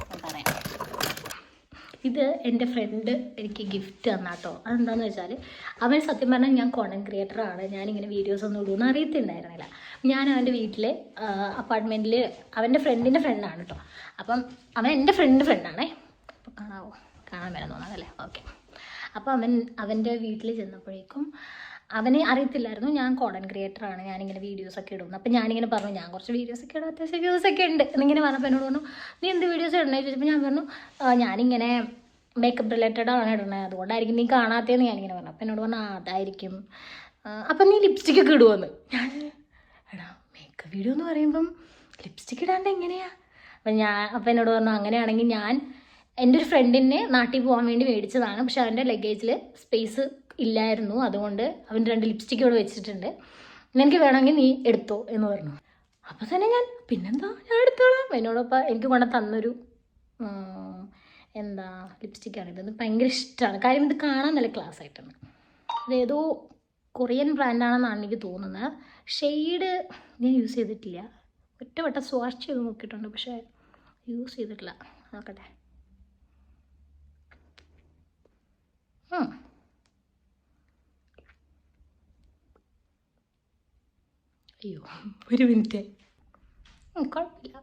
ഞാൻ പറയാം. ഇത് എൻ്റെ ഫ്രണ്ട് എനിക്ക് ഗിഫ്റ്റ് തന്നു കേട്ടോ. അതെന്താണെന്ന് വെച്ചാൽ അവൻ സത്യം പറഞ്ഞാൽ ഞാൻ കോണ്ടൻറ് ക്രിയേറ്ററാണ്, ഞാനിങ്ങനെ വീഡിയോസ് ഒന്നും ഇടുമെന്ന് അറിയത്തുണ്ടായിരുന്നില്ല. ഞാൻ അവൻ്റെ വീട്ടിൽ അപ്പാർട്ട്മെൻറ്റിൽ അവൻ്റെ ഫ്രണ്ടിൻ്റെ ഫ്രണ്ടാണ് കേട്ടോ. അപ്പം അവൻ എൻ്റെ ഫ്രണ്ടാണേ. അപ്പോൾ കാണാൻ വരാൻ തോന്നാതല്ലേ, ഓക്കെ. അപ്പോൾ അവൻ്റെ വീട്ടിൽ ചെന്നപ്പോഴേക്കും അവന് അറിയത്തില്ലായിരുന്നു ഞാൻ കോണ്ടൻറ് ക്രിയേറ്ററാണ്, ഞാനിങ്ങനെ വീഡിയോസൊക്കെ ഇടുന്നു. അപ്പം ഞാനിങ്ങനെ പറഞ്ഞു ഞാൻ കുറച്ച് വീഡിയോസൊക്കെ ഇടും, അത്യാവശ്യം വ്യൂസൊക്കെ ഉണ്ട് എന്നിങ്ങനെ പറഞ്ഞപ്പോൾ എന്നോട് പറഞ്ഞു നീ എന്ത് വീഡിയോസ് ഇടണേ ചോദിച്ചപ്പോൾ ഞാൻ പറഞ്ഞു ഞാനിങ്ങനെ മേക്കപ്പ് റിലേറ്റഡ് ആണ് ഇടണേ, അതുകൊണ്ടായിരിക്കും നീ കാണാത്തതെന്ന് ഞാനിങ്ങനെ പറഞ്ഞു. അപ്പം എന്നോട് പറഞ്ഞു അതായിരിക്കും. അപ്പം നീ ലിപ്സ്റ്റിക്കൊക്കെ ഇടുമെന്ന്. ഞാൻ എടാ മേക്കപ്പ് വീഡിയോ എന്ന് പറയുമ്പം ലിപ്സ്റ്റിക്ക് ഇടാണ്ട് എങ്ങനെയാണ്? അപ്പം എന്നോട് പറഞ്ഞു അങ്ങനെയാണെങ്കിൽ ഞാൻ എൻ്റെ ഒരു ഫ്രണ്ടിനെ നാട്ടിൽ പോകാൻ വേണ്ടി മേടിച്ചതാണ്, പക്ഷെ അവൻ്റെ ലഗേജിൽ സ്പേസ് ഇല്ലായിരുന്നു, അതുകൊണ്ട് അവൻ 2 ലിപ്സ്റ്റിക്ക് ഇവിടെ വെച്ചിട്ടുണ്ട്, നിനക്ക് വേണമെങ്കിൽ നീ എടുത്തോ എന്ന് പറഞ്ഞു. അപ്പോൾ തന്നെ ഞാൻ പിന്നെന്താ ഞാൻ എടുത്തോളാം. എന്നോടൊപ്പം എനിക്ക് കൊണ്ട് തന്നൊരു ലിപ്സ്റ്റിക്കാണ്. ഇതൊന്ന് ഭയങ്കര ഇഷ്ടമാണ്. കാര്യം ഇത് കാണാൻ നല്ല ക്ലാസ് ആയിട്ടാണ്. ഇതേതോ കൊറിയൻ ബ്രാൻഡാണെന്നാണ് എനിക്ക് തോന്നുന്നത്. ഷെയ്ഡ് ഞാൻ യൂസ് ചെയ്തിട്ടില്ല, ഒറ്റവട്ടം സ്വാഷ് ചെയ്ത് നോക്കിയിട്ടുണ്ട്, പക്ഷേ യൂസ് ചെയ്തിട്ടില്ല. നോക്കട്ടെ. അയ്യോ ഒരു മിനിറ്റ്, കുഴപ്പമില്ല.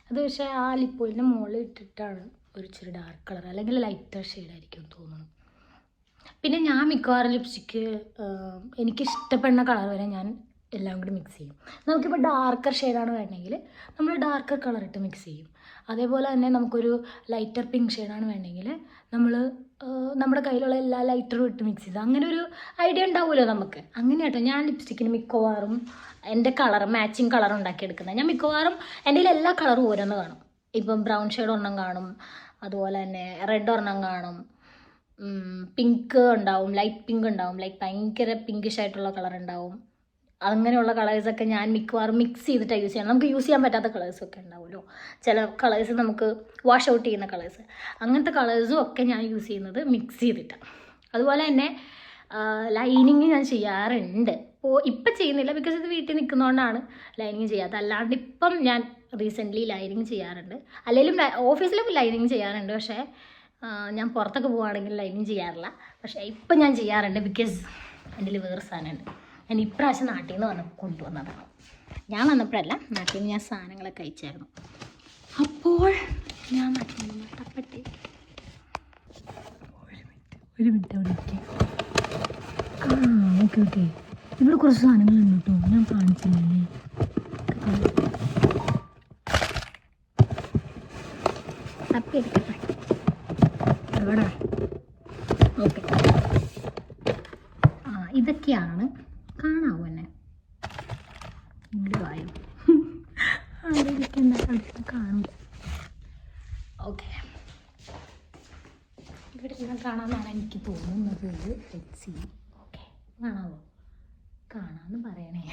അത് പക്ഷേ ആ ലിപ്പ് ഓയിലിൻ്റെ മുകളിൽ ഇട്ടിട്ടാണ് ഒരു ഇച്ചിരി ഡാർക്ക് കളർ അല്ലെങ്കിൽ ലൈറ്റർ ഷെയ്ഡായിരിക്കും തോന്നുന്നു. പിന്നെ ഞാൻ മിക്കവാറും ലിപ്സ്റ്റിക്ക് എനിക്കിഷ്ടപ്പെടുന്ന കളർ വരെ ഞാൻ എല്ലാം കൂടി മിക്സ് ചെയ്യും. നമുക്കിപ്പോൾ ഡാർക്കർ ഷെയ്ഡാണ് വേണമെങ്കിൽ നമ്മൾ ഡാർക്കർ കളർ ഇട്ട് മിക്സ് ചെയ്യും. അതേപോലെ തന്നെ നമുക്കൊരു ലൈറ്റർ പിങ്ക് ഷെയ്ഡാണ് വേണമെങ്കിൽ നമ്മൾ നമ്മുടെ കയ്യിലുള്ള എല്ലാ ലൈറ്ററും ഇട്ട് മിക്സ് ചെയ്ത് അങ്ങനെ ഒരു ഐഡിയ ഉണ്ടാവുമല്ലോ നമുക്ക്. അങ്ങനെയാട്ടോ ഞാൻ ലിപ്സ്റ്റിക്കിന് മിക്കവാറും എൻ്റെ കളർ മാച്ചിങ് കളർ ഉണ്ടാക്കിയെടുക്കുന്നത്. ഞാൻ മിക്കവാറും എൻ്റെ കയ്യിൽ എല്ലാ കളറും ഓരോന്ന് കാണും. ഇപ്പം ബ്രൗൺ ഷെയ്ഡ് ഒരെണ്ണം കാണും, അതുപോലെ തന്നെ റെഡ് ഒരെണ്ണം കാണും, പിങ്ക് ഉണ്ടാവും, ലൈറ്റ് പിങ്ക് ഉണ്ടാവും, ലൈക്ക് ഭയങ്കര പിങ്കിഷ് ആയിട്ടുള്ള കളർ ഉണ്ടാവും, അങ്ങനെയുള്ള കളേഴ്സൊക്കെ ഞാൻ മിക്കവാറും മിക്സ് ചെയ്തിട്ടാണ് യൂസ് ചെയ്യണം. നമുക്ക് യൂസ് ചെയ്യാൻ പറ്റാത്ത കളേഴ്സൊക്കെ ഉണ്ടാവുമല്ലോ, ചില കളേഴ്സ് നമുക്ക് വാഷ് ഔട്ട് ചെയ്യുന്ന കളേഴ്സ്, അങ്ങനത്തെ കളേഴ്സും ഒക്കെ ഞാൻ യൂസ് ചെയ്യുന്നത് മിക്സ് ചെയ്തിട്ടാണ്. അതുപോലെ തന്നെ ലൈനിങ് ഞാൻ ചെയ്യാറുണ്ട്. ഇപ്പം ചെയ്യുന്നില്ല, ബിക്കോസ് ഇത് വീട്ടിൽ നിൽക്കുന്നതുകൊണ്ടാണ് ലൈനിങ് ചെയ്യാത്തത്. അല്ലാണ്ട് ഇപ്പം ഞാൻ റീസെൻ്റ്ലി ലൈനിങ് ചെയ്യാറുണ്ട്. അല്ലെങ്കിലും ഓഫീസിലും ലൈനിങ് ചെയ്യാറുണ്ട്, പക്ഷേ ഞാൻ പുറത്തൊക്കെ പോവുകയാണെങ്കിൽ ലൈനിങ് ചെയ്യാറില്ല. പക്ഷേ ഇപ്പം ഞാൻ ചെയ്യാറുണ്ട്, ബിക്കോസ് എൻ്റെ വേറെ സാധനമുണ്ട്. ഞാൻ ഇപ്രാവശ്യം നാട്ടിൽ നിന്ന് കൊണ്ടുവന്നതാണ്. ഞാൻ വന്നപ്പോഴല്ല, നാട്ടിൽ നിന്ന് ഞാൻ സാധനങ്ങളൊക്കെ അയച്ചായിരുന്നു. അപ്പോൾ ഞാൻ നാട്ടിൽ നിന്ന് തപ്പട്ടെ. ഒരു മിനിറ്റ് അവിടെ ഇരിക്കാം. ഓക്കെ ഓക്കെ, ഇവിടെ കുറച്ച് സാധനങ്ങളുണ്ട് കേട്ടോ, ഞാൻ കാണിച്ചില്ലേ. തപ്പി എടുക്കട്ടെ എവിടെ. ഓക്കെ, ഇതൊക്കെയാണ്. കാണാവോ എന്നെ? ഇങ്ങോട്ട് അവിടെ ഇരിക്കുന്ന അടുത്ത് കാണൂല. ഓക്കെ, ഇവിടെ നിന്ന് കാണാമെന്നാണ് എനിക്ക് തോന്നുന്നത്. Let's see. ഓക്കെ, കാണാവോ? കാണാമെന്ന് പറയണേ.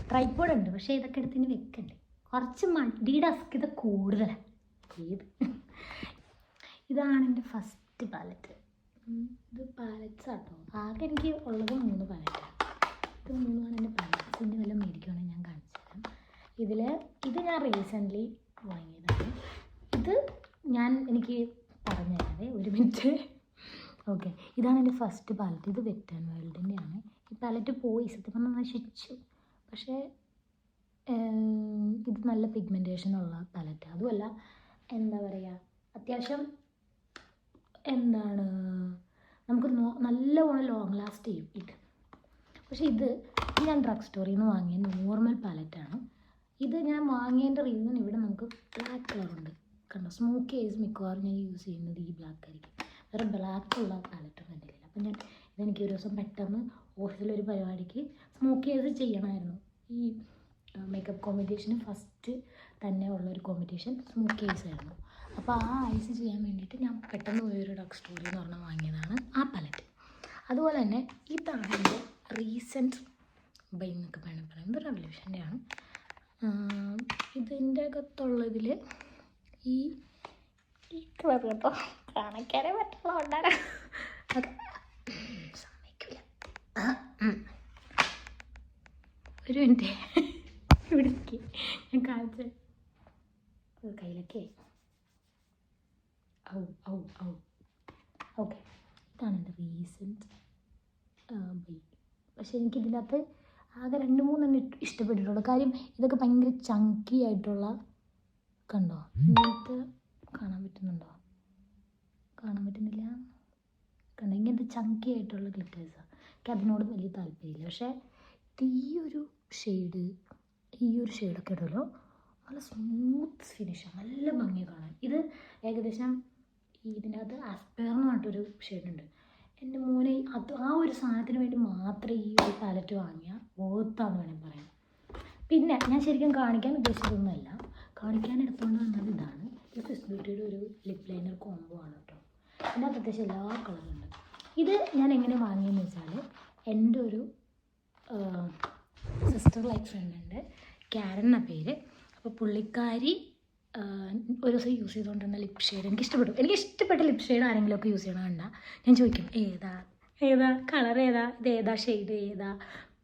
ട്രൈപോഡ് ഉണ്ട്, പക്ഷേ ഇതൊക്കെ എടുത്തിന് വെക്കണ്ടേ, കുറച്ച് മടിയുടെ അസ്കിത കൂടുതലാണ്. ഇതാണ് എൻ്റെ ഫസ്റ്റ് പാലറ്റ്. ഇത് പാലറ്റ്സ് ആട്ടോ, ആകെ എനിക്ക് ഉള്ളത് 3 പാലറ്റാണ്. ഇത് 3 എൻ്റെ പാലറ്റ്സ്. ഇതിൻ്റെ വല്ല മേടിക്കുകയാണെങ്കിൽ ഞാൻ കാണിച്ചു തരാം. ഇത് ഞാൻ റീസെൻ്റ്ലി വാങ്ങിയതാണ്. ഇത് എനിക്ക് പറഞ്ഞു തരാതെ, ഒരു മിനിറ്റ്. ഓക്കെ, ഇതാണ് എൻ്റെ ഫസ്റ്റ് പാലറ്റ്. ഇത് വെറ്റ് ആൻഡ് വൈൽഡിൻ്റെയാണ്. ഈ പാലറ്റ് പോയി, സത്യം പറഞ്ഞാൽ നശിച്ചു. പക്ഷേ ഇത് നല്ല പിഗ്മെൻറ്റേഷനുള്ള പാലറ്റ്. അതുമല്ല, എന്താ പറയുക, അത്യാവശ്യം നമുക്ക് നല്ലവണ്ണം ലോങ് ലാസ്റ്റ് ചെയ്യും ഇത്. പക്ഷേ ഇത് ഞാൻ ഡ്രഗ് സ്റ്റോറിൽ നിന്ന് വാങ്ങിയ നോർമൽ പാലറ്റാണ്. ഇത് ഞാൻ വാങ്ങിയതിൻ്റെ റീസൺ, ഇവിടെ നമുക്ക് ബ്ലാക്ക് കളറുണ്ട് കണ്ടോ. സ്മോക്കി ഐസ് മിക്കവാറും ഞാൻ യൂസ് ചെയ്യുന്നത് ഈ ബ്ലാക്ക് ആയിരിക്കും. വേറെ ബ്ലാക്കുള്ള പാലറ്റൊന്നും എൻ്റെ ഇല്ല. അപ്പം ഇതെനിക്ക് ഒരു ദിവസം പെട്ടെന്ന് ഓഫീസിലൊരു പരിപാടിക്ക് സ്മോക്കി ഐസ് ചെയ്യണമായിരുന്നു. ഈ മേക്കപ്പ് കോമ്പറ്റീഷന് ഫസ്റ്റ് തന്നെ ഉള്ളൊരു കോമ്പറ്റീഷൻ സ്മോക്കി ഐസ് ആയിരുന്നു. അപ്പോൾ ആ ഐസ് ചെയ്യാൻ വേണ്ടിയിട്ട് ഞാൻ പെട്ടെന്ന് പോയൊരു ഡ്രഗ് സ്റ്റോറിൽ എന്ന് പറഞ്ഞാൽ വാങ്ങിയതാണ് ആ പാലറ്റ്. അതുപോലെ തന്നെ ഇതാണ് എൻ്റെ റീസെൻറ്റ് ബൈ എന്നൊക്കെ പറയുന്നത് റെവല്യൂഷൻ്റെയാണ്. ഇതിൻ്റെ അകത്തുള്ളതിൽ ഈ കളർ കേട്ടോ, കാണിക്കാനേ പറ്റുള്ള ഉണ്ടാകാൻ സമ്മതിക്കില്ല. ഒരു മിനിറ്റ് ഇവിടേക്ക് ഞാൻ കാണിച്ച കയ്യിലൊക്കെ ഓക്കെ. ഇതാണ് എൻ്റെ റീസെൻറ്റ് ബൈ. പക്ഷേ എനിക്കിതിനകത്ത് ആകെ 2-3 ഇഷ്ടപ്പെട്ടിട്ടുള്ളൂ. കാര്യം ഇതൊക്കെ ഭയങ്കര ചങ്കി ആയിട്ടുള്ള, കണ്ടോ, ഇങ്ങനത്തെ കാണാൻ പറ്റുന്നുണ്ടോ? കാണാൻ പറ്റുന്നില്ല. കണ്ടോ, ഇങ്ങനത്തെ ചങ്കി ആയിട്ടുള്ള ഗ്ലിറ്റേഴ്സാണ്. എനിക്ക് അതിനോട് വലിയ താല്പര്യമില്ല. പക്ഷേ ഈ ഒരു ഷെയ്ഡൊക്കെ ഇടുമല്ലോ, നല്ല സ്മൂത്ത് ഫിനിഷാണ്, നല്ല ഭംഗി കാണാൻ. ഇത് ഏകദേശം ഇതിനകത്ത് ആസ്പെയർ എന്ന് പറഞ്ഞിട്ടൊരു ഷെയ്ഡുണ്ട്. എൻ്റെ മോനെ ആ ഒരു സാധനത്തിന് വേണ്ടി മാത്രമേ ഈ ഒരു പാലറ്റ് വാങ്ങിയാൽ ഓർത്താന്ന് വേണമെങ്കിൽ പറയാം. പിന്നെ ഞാൻ ശരിക്കും കാണിക്കാൻ ഉദ്ദേശിച്ചതൊന്നുമല്ല, കാണിക്കാൻ എടുത്തുകൊണ്ട് വന്നത് ഇതാണ്. ഇത് ഫിസ് ബ്യൂട്ടിയുടെ ഒരു ലിപ് ലൈനർ കോംബോ ആണ് കേട്ടോ. ഇതിനകത്ത് അത്യാവശ്യം എല്ലാ കളറുണ്ട്. ഇത് ഞാൻ എങ്ങനെ വാങ്ങിയെന്ന് വെച്ചാൽ, എൻ്റെ ഒരു സിസ്റ്റർ ലൈക്ക് ഫ്രണ്ട് ഉണ്ട്, കാരൻ എന്ന പേര്. അപ്പോൾ പുള്ളിക്കാരി ഒരു ദിവസം യൂസ് ചെയ്തുകൊണ്ടിരുന്ന ലിപ് ഷെയ്ഡ് എനിക്ക് ഇഷ്ടപ്പെട്ട ലിപ് ഷെയ്ഡ് ആരെങ്കിലുമൊക്കെ യൂസ് ചെയ്യണം കണ്ടാൽ ഞാൻ ചോദിക്കും, ഏതാ കളർ, ഇതേതാ ഷെയ്ഡ്, ഏതാ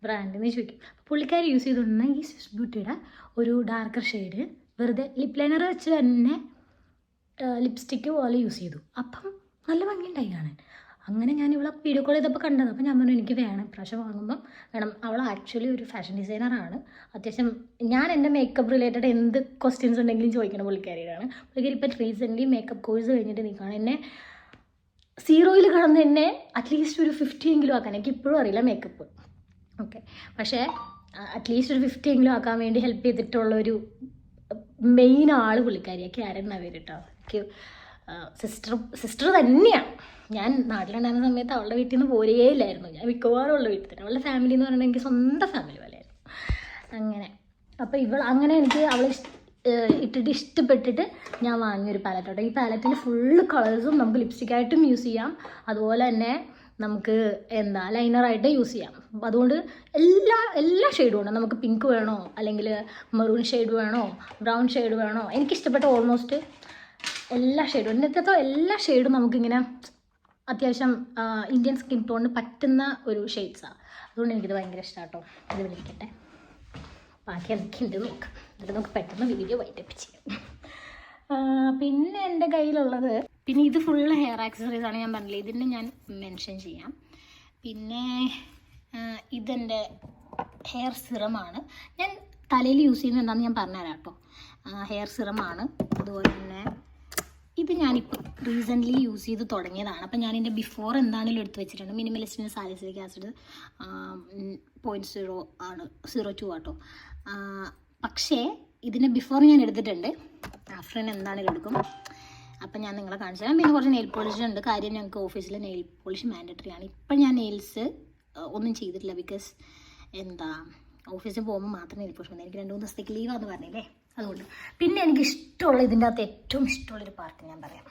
ബ്രാൻഡ് എന്ന് ചോദിക്കും. പുള്ളിക്കാരി യൂസ് ചെയ്തുകൊണ്ടിരുന്ന ഈ സ്വിസ് ബ്യൂട്ടിയുടെ ഒരു ഡാർക്കർ ഷെയ്ഡ് വെറുതെ ലിപ് ലൈനർ വെച്ച് തന്നെ ലിപ്സ്റ്റിക്ക് പോലെ യൂസ് ചെയ്തു. അപ്പം നല്ല ഭംഗിയുണ്ടായി കാണാൻ. അങ്ങനെ ഞാൻ ഇവിടെ വീഡിയോ കോൾ ചെയ്തപ്പോൾ കണ്ടത്. അപ്പോൾ ഞാൻ പറഞ്ഞു എനിക്ക് വേണം, പ്രാവശ്യം വാങ്ങുമ്പോൾ വേണം. അവൾ ആക്ച്വലി ഒരു ഫാഷൻ ഡിസൈനറാണ്. അത്യാവശ്യം ഞാൻ എൻ്റെ മേക്കപ്പ് റിലേറ്റഡ് എന്ത് ക്വസ്റ്റ്യൻസ് ഉണ്ടെങ്കിലും ചോദിക്കണം പുള്ളിക്കാരിയാണ്. പുള്ളിക്കാരി ഇപ്പോൾ റീസെൻ്റ്ലി മേക്കപ്പ് കോഴ്സ് കഴിഞ്ഞിട്ട് നിൽക്കുകയാണ്. എന്നെ 0-ൽ കടന്ന് എന്നെ അറ്റ്ലീസ്റ്റ് ഒരു 50 എങ്കിലും ആക്കാൻ, എനിക്ക് ഇപ്പോഴും അറിയില്ല മേക്കപ്പ്, ഓക്കെ, പക്ഷേ അറ്റ്ലീസ്റ്റ് ഒരു 50 എങ്കിലും ആക്കാൻ വേണ്ടി ഹെൽപ്പ് ചെയ്തിട്ടുള്ളൊരു മെയിൻ ആൾ പുള്ളിക്കാരിയാണ്. കാരൻ എന്നാണ് പേര് കേട്ടോ. എനിക്ക് സിസ്റ്റർ തന്നെയാണ്. ഞാൻ നാട്ടിലുണ്ടായിരുന്ന സമയത്ത് അവളുടെ വീട്ടിൽ നിന്ന് പോരേ ഇല്ലായിരുന്നു. ഞാൻ മിക്കവാറും ഉള്ള വീട്ടിൽ തന്നെ. അവളുടെ ഫാമിലി എന്ന് പറയുന്നത് എനിക്ക് സ്വന്തം ഫാമിലി പോലെയായിരുന്നു. അങ്ങനെ അപ്പോൾ അങ്ങനെ എനിക്ക് അവളെ ഇഷ്ടപ്പെട്ടിട്ട് ഞാൻ വാങ്ങിയൊരു പാലറ്റോട്ടോ. ഈ പാലറ്റിൽ ഫുള്ള് കളേഴ്സും നമുക്ക് ലിപ്സ്റ്റിക്കായിട്ടും യൂസ് ചെയ്യാം. അതുപോലെ തന്നെ നമുക്ക് എന്താ ലൈനറായിട്ട് യൂസ് ചെയ്യാം. അപ്പം അതുകൊണ്ട് എല്ലാ ഷെയ്ഡും ഉണ്ട്. നമുക്ക് പിങ്ക് വേണോ, അല്ലെങ്കിൽ മെറൂൺ ഷെയ്ഡ് വേണോ, ബ്രൗൺ ഷെയ്ഡ് വേണോ, എനിക്കിഷ്ടപ്പെട്ട ഓൾമോസ്റ്റ് എല്ലാ ഷെയ്ഡും, ഇന്നത്തെ എല്ലാ ഷെയ്ഡും നമുക്കിങ്ങനെ അത്യാവശ്യം ഇന്ത്യൻ സ്കിൻ ടോണിന് പറ്റുന്ന ഒരു ഷെയ്ഡ്സാണ്. അതുകൊണ്ട് എനിക്കിത് ഭയങ്കര ഇഷ്ടമാണ് കേട്ടോ. ഇത് വിളിക്കട്ടെ, ബാക്കി എന്തൊക്കെയുണ്ട് നോക്കാം. എന്നിട്ട് നമുക്ക് പെട്ടെന്ന് വീഡിയോ വൈറ്റപ്പ് ചെയ്യാം. പിന്നെ എൻ്റെ കയ്യിലുള്ളത്, പിന്നെ ഇത് ഫുള്ള് ഹെയർ ആക്സസറീസ് ആണ്. ഞാൻ പറഞ്ഞില്ലേ, ഇതിന് ഞാൻ മെൻഷൻ ചെയ്യാം. പിന്നെ ഇതെൻ്റെ ഹെയർ സിറമാണ്. ഞാൻ തലയിൽ യൂസ് ചെയ്യുന്നത് എന്താണെന്ന് ഞാൻ പറഞ്ഞുതരാം കേട്ടോ. ഹെയർ സിറമാണ്. അതുപോലെ തന്നെ ഇത് ഞാനിപ്പോൾ റീസെൻ്റ്ലി യൂസ് ചെയ്ത് തുടങ്ങിയതാണ്. അപ്പം ഞാനിൻ്റെ ബിഫോർ എന്താണെങ്കിലും എടുത്ത് വെച്ചിട്ടുണ്ട്. മിനിമലിസ്റ്റിൻ്റെ സാലിസിലിക് ആസിഡ് 0.0 ആണ്, 0.2 ആട്ടോ. പക്ഷേ ഇതിന് ബിഫോർ ഞാൻ എടുത്തിട്ടുണ്ട്, ആഫ്റ്ററിന് എന്താണെങ്കിലും എടുക്കും. അപ്പം ഞാൻ നിങ്ങളെ കാണിച്ചു തരാം. പിന്നെ കുറച്ച് നെയിൽ പോളിഷ് ഉണ്ട്. കാര്യം ഞങ്ങൾക്ക് ഓഫീസിൽ നെയിൽ പോളിഷ് മാൻഡറ്ററി ആണ്. ഇപ്പം ഞാൻ നെയിൽസ് ഒന്നും ചെയ്തിട്ടില്ല, ബിക്കോസ് എന്താ ഓഫീസിൽ പോകുമ്പോൾ മാത്രമേ നെയിൽ പോളിഷ് വന്നത്. എനിക്ക് 2-3 ദിവസത്തേക്ക് ലീവാന്ന് പറഞ്ഞില്ലേ, അതുകൊണ്ട്. പിന്നെ എനിക്ക് ഇഷ്ടമുള്ള, ഇതിൻ്റെ അകത്ത് ഏറ്റവും ഇഷ്ടമുള്ളൊരു പാർട്ട് ഞാൻ പറയാം.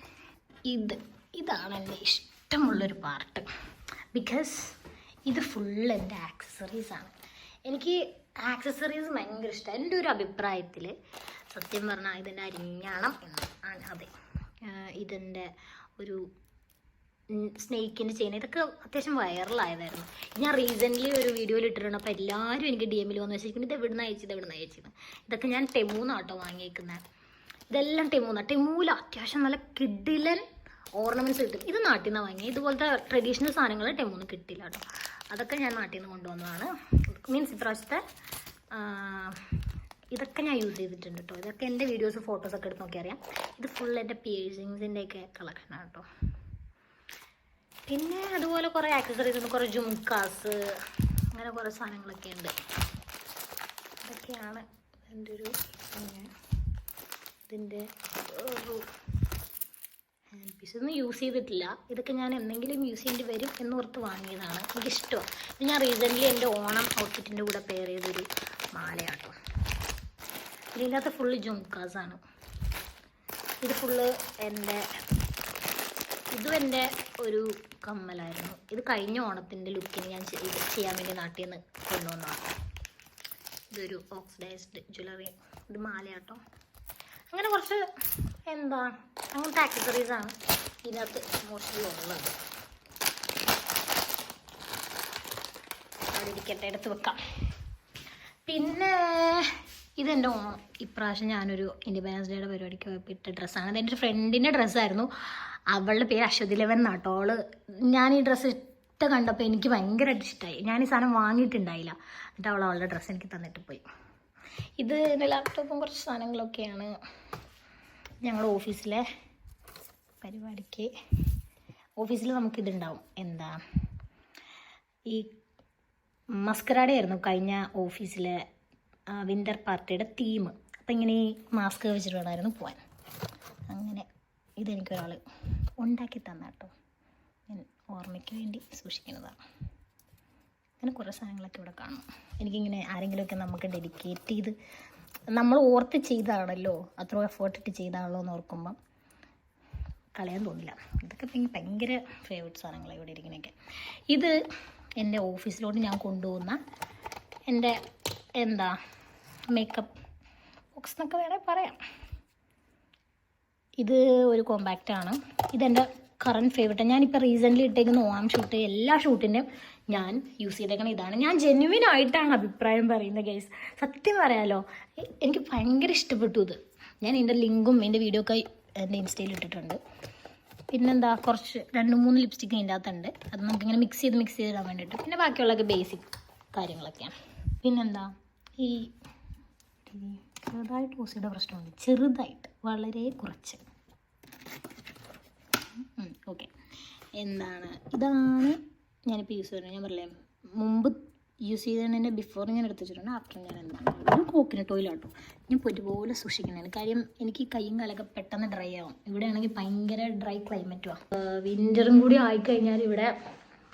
ഇതാണ് എൻ്റെ ഇഷ്ടമുള്ളൊരു പാർട്ട്, ബിക്കോസ് ഇത് ഫുള്ള് എൻ്റെ ആക്സസറീസാണ്. എനിക്ക് ആക്സസറീസ് ഭയങ്കര ഇഷ്ടമാണ്. എൻ്റെ ഒരു അഭിപ്രായത്തിൽ സത്യം പറഞ്ഞാൽ ഇതിൻ്റെ അരിഞ്ഞാണം എന്ന് ആണ്. അതെ, ഇതിൻ്റെ ഒരു സ്നേക്കിൻ്റെ ചെയിൻ, ഇതൊക്കെ അത്യാവശ്യം വൈറലായതായിരുന്നു. ഞാൻ റീസെൻ്റ്ലി ഒരു വീഡിയോയിൽ ഇട്ടിട്ടുണ്ട്. അപ്പോൾ എല്ലാവരും എനിക്ക് DM-ൽ വന്ന് വെച്ചിരിക്കുന്നത് ഇത് എവിടുന്ന് അയച്ചത്. ഇതൊക്കെ ഞാൻ ടെമൂന്നാട്ടോ വാങ്ങിയേക്കുന്നത്. ഇതെല്ലാം ടെമൂല അത്യാവശ്യം നല്ല കിഡിലൻ ഓർണമെൻറ്റ്സ് കിട്ടും. ഇത് നാട്ടിൽ നിന്ന് വാങ്ങിയത്. ഇതുപോലത്തെ ട്രഡീഷണൽ സാധനങ്ങൾ ടെമൂന്ന് കിട്ടില്ല കേട്ടോ. അതൊക്കെ ഞാൻ നാട്ടിൽ നിന്ന് കൊണ്ടുവന്നതാണ്. മീൻസ് ഇപ്രാവശ്യത്തെ ഇതൊക്കെ ഞാൻ യൂസ് ചെയ്തിട്ടുണ്ട് കേട്ടോ. ഇതൊക്കെ എൻ്റെ വീഡിയോസ് ഫോട്ടോസൊക്കെ എടുത്ത് നോക്കി അറിയാം. ഇത് ഫുൾ എൻ്റെ പിയേഴ്സിങ്സിൻ്റെയൊക്കെ കളക്ഷനാണ് കേട്ടോ. പിന്നെ അതുപോലെ കുറേ ആക്സസറീസ് ഉണ്ട്, കുറേ ജുംക്കാസ്, അങ്ങനെ കുറേ സാധനങ്ങളൊക്കെ ഉണ്ട്. ഇതൊക്കെയാണ് എൻ്റെ ഒരു ഇതിൻ്റെ ഒരു ഹാൻഡ് പീസ്. ഒന്നും യൂസ് ചെയ്തിട്ടില്ല. ഇതൊക്കെ ഞാൻ എന്തെങ്കിലും യൂസ് ചെയ്യേണ്ടി വരും എന്നോർത്ത് വാങ്ങിയതാണ്. എനിക്കിഷ്ടമാണ്. ഇത് ഞാൻ റീസെൻ്റ്ലി എൻ്റെ ഓണം ഔട്ട്ഫിറ്റിൻ്റെ കൂടെ പെയർ ചെയ്തൊരു മാലയാട്ടോ. ഇതിനകത്ത് ഫുള്ള് ജുംക്കാസാണ്. ഇത് ഫുള്ള് ഇതും എൻ്റെ ഒരു കമ്മലായിരുന്നു. ഇത് കഴിഞ്ഞ ഓണത്തിൻ്റെ ലുക്കിന് ഞാൻ ചെയ്യാൻ വേണ്ടി നാട്ടിൽ നിന്ന് കൊണ്ടുവന്നതാണ്. ഇതൊരു ഓക്സിഡൈസ്ഡ് ജ്വല്ലറി. ഇത് മാലയാട്ടോ. അങ്ങനെ കുറച്ച് അങ്ങനത്തെ ആക്സസറീസാണ് ഇതിനകത്ത് മോസ്റ്റ്ലി ഉള്ളത്. അവിടെ ഇരിക്കട്ടെ, എടുത്ത് വെക്കാം. പിന്നെ ഇതെൻ്റെ ഓണം. ഇപ്രാവശ്യം ഞാനൊരു ഇൻഡിപെൻഡൻസ് ഡേയുടെ പരിപാടിക്ക് പോയപ്പോൾ ഇട്ട ഡ്രസ്സാണ്. അതെൻ്റെ ഒരു ഫ്രണ്ടിൻ്റെ ഡ്രസ്സായിരുന്നു. അവളുടെ പേര് അശ്വതിലവൻ എന്നാട്ടോ. ഞാൻ ഈ ഡ്രസ്സ് കണ്ടപ്പോൾ എനിക്ക് ഭയങ്കരമായിട്ട് ഇഷ്ടമായി. ഞാൻ ഈ സാധനം വാങ്ങിയിട്ടുണ്ടായില്ല. എന്നിട്ട് അവളുടെ ഡ്രസ്സ് എനിക്ക് തന്നിട്ട് പോയി. ഇത് എൻ്റെ ലാപ്ടോപ്പും കുറച്ച് സാധനങ്ങളൊക്കെയാണ്. ഞങ്ങളുടെ ഓഫീസിലെ പരിപാടിക്ക് ഓഫീസിൽ നമുക്കിതുണ്ടാവും, ഈ മസ്കറാഡ ആയിരുന്നു കഴിഞ്ഞ ഓഫീസിലെ വിൻ്റർ പാർട്ടിയുടെ തീം. അപ്പം ഇങ്ങനെ ഈ മാസ്ക് വെച്ചിട്ട് വേണമായിരുന്നു പോകാൻ. അങ്ങനെ ഇതെനിക്കൊരാൾ ഉണ്ടാക്കി തന്ന കേട്ടോ. ഞാൻ ഓർമ്മയ്ക്ക് വേണ്ടി സൂക്ഷിക്കുന്നതാണ്. അങ്ങനെ കുറേ സാധനങ്ങളൊക്കെ ഇവിടെ കാണും. എനിക്കിങ്ങനെ ആരെങ്കിലുമൊക്കെ നമുക്ക് ഡെഡിക്കേറ്റ് ചെയ്ത് നമ്മൾ ഓർത്ത് ചെയ്താണല്ലോ, അത്ര എഫേർട്ട് ഇട്ട് ചെയ്താണല്ലോ എന്ന് ഓർക്കുമ്പം കളയാൻ തോന്നില്ല. ഇതൊക്കെ ഭയങ്കര ഫേവറേറ്റ് സാധനങ്ങളാണ് ഇവിടെ ഇരിക്കുന്നതൊക്കെ. ഇത് എൻ്റെ ഓഫീസിലോട്ട് ഞാൻ കൊണ്ടുപോകുന്ന എൻ്റെ മേക്കപ്പ് ബോക്സ് എന്നൊക്കെ വേണമെങ്കിൽ പറയാം. ഇത് ഒരു കോമ്പാക്റ്റാണ്. ഇതെൻ്റെ കറൻറ്റ് ഫേവറേറ്റ്. ഞാനിപ്പോൾ റീസെൻ്റ്ലി ഇട്ടേക്കുന്ന ഓണം ഷൂട്ട്, എല്ലാ ഷൂട്ടിൻ്റെയും ഞാൻ യൂസ് ചെയ്തേക്കണം ഇതാണ്. ഞാൻ ജെന്യുവിൻ ആയിട്ടാണ് അഭിപ്രായം പറയുന്നത് ഗൈസ്. സത്യം പറയാലോ, എനിക്ക് ഭയങ്കര ഇഷ്ടപ്പെട്ടു ഇത്. ഞാൻ ഇതിൻ്റെ ലിങ്കും എൻ്റെ വീഡിയോ ഒക്കെ എൻ്റെ ഇൻസ്റ്റയിൽ ഇട്ടിട്ടുണ്ട്. പിന്നെന്താ, കുറച്ച് 2-3 ലിപ്സ്റ്റിക്ക് ഇതിൻ്റെ അകത്തുണ്ട്. അത് നമുക്കിങ്ങനെ മിക്സ് ചെയ്തിടാൻ വേണ്ടിയിട്ട്. പിന്നെ ബാക്കിയുള്ളതൊക്കെ ബേസിക് കാര്യങ്ങളൊക്കെയാണ്. പിന്നെന്താ, ഈ ചെറുതായിട്ട് ഓസിയുടെ പ്രശ്നമുണ്ട്, ചെറുതായിട്ട്, വളരെ കുറച്ച്. ഓക്കെ, ഇതാണ് ഞാനിപ്പോൾ യൂസ് ചെയ്യുന്നത്. ഞാൻ പറയില്ലേ, മുമ്പ് യൂസ് ചെയ്തതിൻ്റെ ബിഫോർ ഞാൻ എടുത്ത് വെച്ചിട്ടുണ്ട്, ആഫ്റ്റർ ഞാൻ ഒരു കോക്കനട്ട് ഓയിലാട്ടോ. ഞാൻ ഒരുപോലെ സൂക്ഷിക്കുന്നതാണ്. കാര്യം എനിക്ക് കൈയും കാലൊക്കെ പെട്ടെന്ന് ഡ്രൈ ആവും. ഇവിടെ ആണെങ്കിൽ ഭയങ്കര ഡ്രൈ ക്ലൈമറ്റുമാണ്. വിൻ്ററും കൂടി ആയിക്കഴിഞ്ഞാൽ ഇവിടെ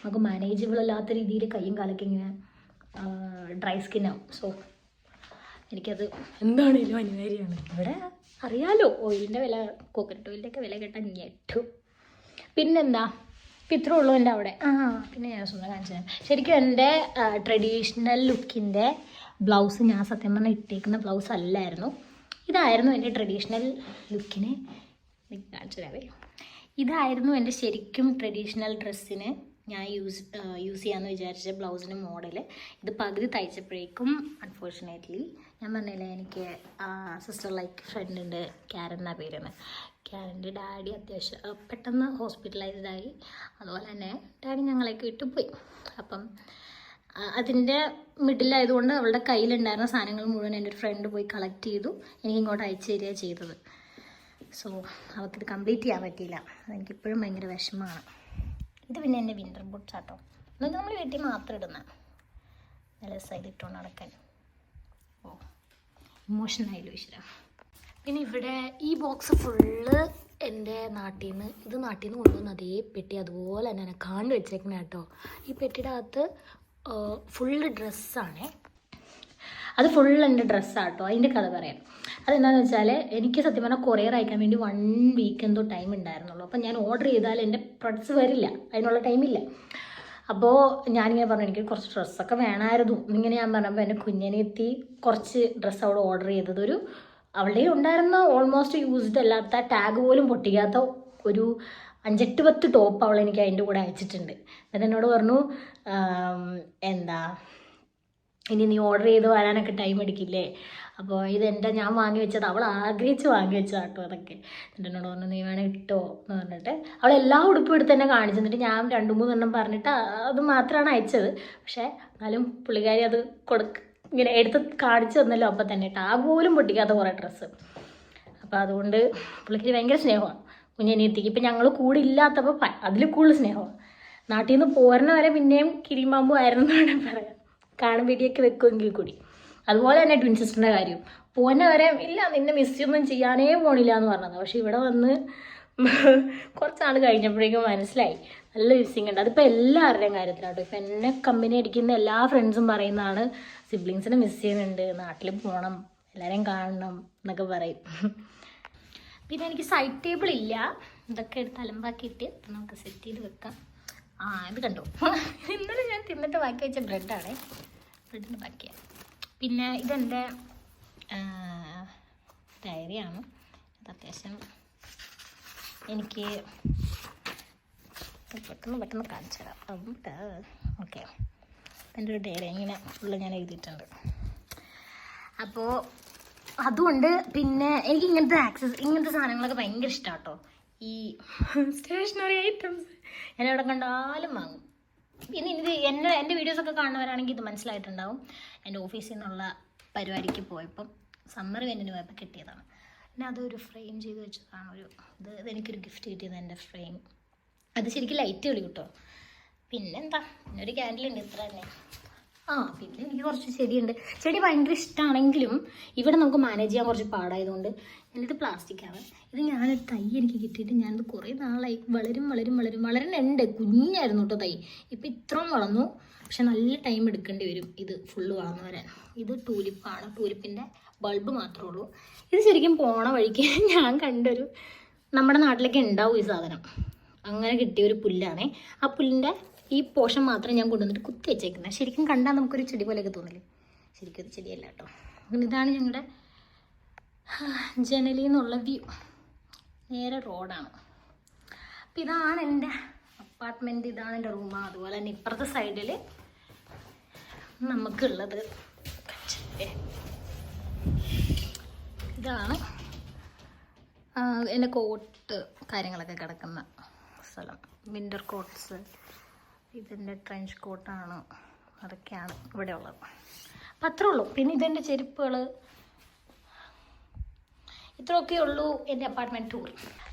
നമുക്ക് മാനേജബിൾ അല്ലാത്ത രീതിയിൽ കൈയും കാലൊക്കെ ഇങ്ങനെ ഡ്രൈ സ്കിന്നാവും. സോ എനിക്കത് എന്താണേലും അനിവാര്യമാണ്. ഇവിടെ അറിയാലോ ഓയിലിൻ്റെ വില, കോക്കനട്ട് ഓയിലിൻ്റെയൊക്കെ വില കേട്ടാൽ ഞെട്ടു. പിന്നെന്താ, ഇപ്പം ഇത്രേ ഉള്ളൂ എൻ്റെ അവിടെ. പിന്നെ ഞാൻ സ്വന്തം കാണിച്ചു തരാം. ശരിക്കും എൻ്റെ ട്രഡീഷണൽ ലുക്കിൻ്റെ ബ്ലൗസ് ഞാൻ സത്യം പറഞ്ഞാൽ ഇട്ടേക്കുന്ന ബ്ലൗസ് അല്ലായിരുന്നു. ഇതായിരുന്നു എൻ്റെ ട്രഡീഷണൽ ലുക്കിന് കാണിച്ചു തരാവേ. ഇതായിരുന്നു എൻ്റെ ശരിക്കും ട്രഡീഷണൽ ഡ്രസ്സിന് ഞാൻ യൂസ് ചെയ്യാമെന്ന് വിചാരിച്ച ബ്ലൗസിൻ്റെ മോഡൽ. ഇത് പകുതി തയ്ച്ചപ്പോഴേക്കും അൺഫോർച്ചുനേറ്റ്ലി ഞാൻ പറഞ്ഞില്ലേ എനിക്ക് സിസ്റ്റർ ലൈക്ക് ഫ്രണ്ട് ഉണ്ട്, കാരൻ എന്നാ പേരെന്ന്. കാരൻ്റെ ഡാഡി അത്യാവശ്യം പെട്ടെന്ന് ഹോസ്പിറ്റലൈസ്ഡ് ആയി. അതുപോലെ തന്നെ ഡാഡി ഞങ്ങളെയൊക്കെ ഇട്ട് പോയി. അപ്പം അതിൻ്റെ മിഡിലായതുകൊണ്ട് അവളുടെ കയ്യിലുണ്ടായിരുന്ന സാധനങ്ങൾ മുഴുവൻ എൻ്റെ ഒരു ഫ്രണ്ട് പോയി കളക്ട് ചെയ്തു എനിക്ക് ഇങ്ങോട്ട് അയച്ചു തരിക ചെയ്തത്. സോ അവൾക്കിത് കംപ്ലീറ്റ് ചെയ്യാൻ പറ്റിയില്ല. അതെനിക്കിപ്പോഴും ഭയങ്കര വിഷമമാണ്. ഇത് പിന്നെ എൻ്റെ വിൻ്റർ ബൂട്ട്സ് ആട്ടോ. എന്നിട്ട് നമ്മൾ വീട്ടിൽ മാത്രം ഇടുന്ന നല്ല രസമായിട്ട് ഇട്ടുകൊണ്ട് നടക്കാൻ. ഇമോഷനായാലും ഈശ്വര. പിന്നെ ഇവിടെ ഈ ബോക്സ് ഫുള്ള് എൻ്റെ നാട്ടിൽ നിന്ന്, ഇത് നാട്ടിൽ നിന്ന് കൊണ്ടുവന്ന് അതേ പെട്ടി അതുപോലെ തന്നെ കാണ്ട് വെച്ചേക്കണേ കേട്ടോ. ഈ പെട്ടിയുടെ അകത്ത് ഫുള്ള് ഡ്രസ്സാണേ. അത് ഫുൾ എൻ്റെ ഡ്രസ്സാട്ടോ. അതിൻ്റെ കഥ പറയാം. അതെന്താണെന്ന് വെച്ചാൽ എനിക്ക് സത്യം പറഞ്ഞാൽ കൊറിയർ അയക്കാൻ വേണ്ടി 1 വീക്ക് എന്തോ ടൈം ഉണ്ടായിരുന്നുള്ളൂ. അപ്പം ഞാൻ ഓർഡർ ചെയ്താൽ എൻ്റെ പ്രൊഡക്ട്സ് വരില്ല, അതിനുള്ള ടൈമില്ല. അപ്പോൾ ഞാനിങ്ങനെ പറഞ്ഞു എനിക്ക് കുറച്ച് ഡ്രസ്സൊക്കെ വേണമായിരുന്നു. ഇങ്ങനെ ഞാൻ പറഞ്ഞപ്പോൾ എൻ്റെ കുഞ്ഞനെത്തി കുറച്ച് ഡ്രസ്സ് അവിടെ ഓർഡർ ചെയ്തത്. അവളുടെ ഉണ്ടായിരുന്ന ഓൾമോസ്റ്റ് യൂസ്ഡ് അല്ലാത്ത ടാഗ് പോലും പൊട്ടിക്കാത്ത ഒരു 5-8 ടോപ്പ് അവൾ എനിക്ക് അതിൻ്റെ കൂടെ അയച്ചിട്ടുണ്ട്. എന്നിട്ട് എന്നോട് പറഞ്ഞു ഇനി നീ ഓർഡർ ചെയ്ത് വരാനൊക്കെ ടൈം എടുക്കില്ലേ, അപ്പോൾ ഇതെൻ്റെ ഞാൻ വാങ്ങി വെച്ചത് അവൾ ആഗ്രഹിച്ച് വാങ്ങി വെച്ചതാട്ടോ അതൊക്കെ. എന്നിട്ട് എന്നോട് പറഞ്ഞു നീ വേണേൽ ഇട്ടോ എന്ന് പറഞ്ഞിട്ട് അവൾ എല്ലാ ഉടുപ്പും എടുത്ത് തന്നെ കാണിച്ചു. എന്നിട്ട് ഞാൻ 2-3 എണ്ണം പറഞ്ഞിട്ട് അത് മാത്രമാണ് അയച്ചത്. പക്ഷേ എന്നാലും പുള്ളിക്കാരി അത് ഇങ്ങനെ എടുത്ത് കാണിച്ചു തന്നല്ലോ. അപ്പം തന്നെ ടാഗ് പോലും പൊട്ടിക്കാത്ത കുറേ ഡ്രസ്സ്. അപ്പോൾ അതുകൊണ്ട് പുള്ളിക്കാരി ഭയങ്കര സ്നേഹമാണ് കുഞ്ഞനിയത്തിക്ക്. ഇപ്പം ഞങ്ങൾ കൂടെ ഇല്ലാത്തപ്പോൾ അതിൽ കൂടുതൽ സ്നേഹമാണ്. നാട്ടിൽ നിന്ന് പോരണ വരെ പിന്നെയും കിരിമാമ്പു ആയിരുന്നു എന്ന് വേണമെങ്കിൽ പറയാം. കാണും വീഡിയൊക്കെ വെക്കുമെങ്കിൽ കൂടി. അതുപോലെ തന്നെ ട്വിൻ സിസ്റ്ററിൻ്റെ കാര്യം പോന്നെ വരെ ഇല്ല നിന്നെ മിസ്സൊന്നും ചെയ്യാനേ പോണില്ല എന്ന് പറഞ്ഞത്. പക്ഷെ ഇവിടെ വന്ന് കുറച്ചാൾ കഴിഞ്ഞപ്പോഴേക്കും മനസ്സിലായി നല്ല മിസ്സിങ് ഉണ്ട്. അതിപ്പോൾ എല്ലാവരുടെയും കാര്യത്തിലാട്ടോ. ഇപ്പം എന്നെ കമ്പനി അടിക്കുന്ന എല്ലാ ഫ്രണ്ട്സും പറയുന്നതാണ് സിബ്ലിങ്സിനെ മിസ് ചെയ്യുന്നുണ്ട്, നാട്ടിൽ പോകണം, എല്ലാവരെയും കാണണം എന്നൊക്കെ പറയും. പിന്നെ എനിക്ക് സൈഡ് ടേബിൾ ഇല്ല. ഇതൊക്കെ എടുത്ത് അലമ്പാക്കിയിട്ട് നമുക്ക് സെറ്റ് ചെയ്ത് വെക്കാം. ഇത് കണ്ടോ, ഇന്നലെ ഞാൻ തിന്നിട്ട് ബാക്കി വെച്ച ബ്രെഡാണ്, ബ്രെഡിന് ബാക്കിയാണ്. പിന്നെ ഇതെൻ്റെ ഡയറിയാണ്. അത് അത്യാവശ്യം എനിക്ക് പെട്ടെന്ന് കാണിച്ചു തരാം. ഓക്കെ, എൻ്റെ ഒരു ഡയറി ഇങ്ങനെ ഫുള്ള് ഞാൻ എഴുതിയിട്ടുണ്ട്. അപ്പോൾ അതുകൊണ്ട് പിന്നെ എനിക്ക് ഇങ്ങനത്തെ സാധനങ്ങളൊക്കെ ഭയങ്കര ഇഷ്ടമാണ് കേട്ടോ. ഈ സ്റ്റേഷനറി ഐറ്റംസ് ഞാൻ എവിടെ കണ്ടാലും വാങ്ങും. പിന്നെ ഇത് എൻ്റെ വീഡിയോസൊക്കെ കാണുന്നവരാണെങ്കിൽ ഇത് മനസ്സിലായിട്ടുണ്ടാവും. എൻ്റെ ഓഫീസിൽ നിന്നുള്ള പരിപാടിക്ക് പോയപ്പം സമ്മർ ഇവൻറ്റിന് പോയപ്പോൾ കിട്ടിയതാണ്. പിന്നെ അതൊരു ഫ്രെയിം ചെയ്ത് വെച്ചതാണ്. ഇതെനിക്കൊരു ഗിഫ്റ്റ് കിട്ടിയത് എൻ്റെ ഫ്രെയിം. അത് ശരിക്കും ലൈറ്റ് കളി കേട്ടോ. പിന്നെന്താ, പിന്നെ ഒരു ക്യാൻഡിലുണ്ട്, ഇത്ര തന്നെ. പിന്നെ എനിക്ക് കുറച്ച് ചെടിയുണ്ട്. ചെടി ഭയങ്കര ഇഷ്ടമാണെങ്കിലും ഇവിടെ നമുക്ക് മാനേജ് ചെയ്യാൻ കുറച്ച് പാടായതുകൊണ്ട് ഞാനിത് പ്ലാസ്റ്റിക്കാണ്. ഇത് ഞാനൊരു തൈ എനിക്ക് കിട്ടിയിട്ട് ഞാനിത് കുറേ നാളായി വളരുന്നുണ്ട്. കുഞ്ഞായിരുന്നു കേട്ടോ തൈ. ഇപ്പം ഇത്രയും വളർന്നു. പക്ഷെ നല്ല ടൈം എടുക്കേണ്ടി വരും ഇത് ഫുള്ള് വളർന്നു വരാൻ. ഇത് ടൂലിപ്പാണ്. ടൂലിപ്പിൻ്റെ ബൾബ് മാത്രമേ ഉള്ളൂ. ഇത് ശരിക്കും പോണ വഴിക്ക് ഞാൻ കണ്ടൊരു, നമ്മുടെ നാട്ടിലൊക്കെ ഉണ്ടാവും ഈ സാധനം, അങ്ങനെ കിട്ടിയൊരു പുല്ലാണേ. ആ പുല്ലിൻ്റെ ഈ പോർഷൻ മാത്രം ഞാൻ കൊണ്ടുവന്നിട്ട് കുത്തി വെച്ചേക്കുന്നത്. ശരിക്കും കണ്ടാൽ നമുക്കൊരു ചെടി പോലെയൊക്കെ തോന്നില്ലേ, ശരിക്കും ഒരു ചെടിയല്ല കേട്ടോ. അങ്ങനെ ഇതാണ് ഞങ്ങളുടെ ജനലിൽ നിന്നുള്ള വ്യൂ. നേരെ റോഡാണ്. അപ്പം ഇതാണ് എൻ്റെ അപ്പാർട്ട്മെൻറ്റ്, ഇതാണ് എൻ്റെ റൂം. അതുപോലെ തന്നെ ഇപ്പുറത്തെ സൈഡിൽ നമുക്കുള്ളത് ഇതാണ് എൻ്റെ കോട്ട് കാര്യങ്ങളൊക്കെ കിടക്കുന്ന സ്ഥലം. വിൻ്റർ കോട്ട്സ്, ഇതിൻ്റെ ട്രെഞ്ച് കോട്ടാണ്, അതൊക്കെയാണ് ഇവിടെ ഉള്ളത്. അപ്പം അത്രേ ഉള്ളൂ. പിന്നെ ഇതെൻ്റെ ചെരുപ്പുകൾ, ഇത്രയൊക്കെ ഉള്ളൂ എൻ്റെ അപ്പാർട്ട്മെൻറ്റ് ടൂർ.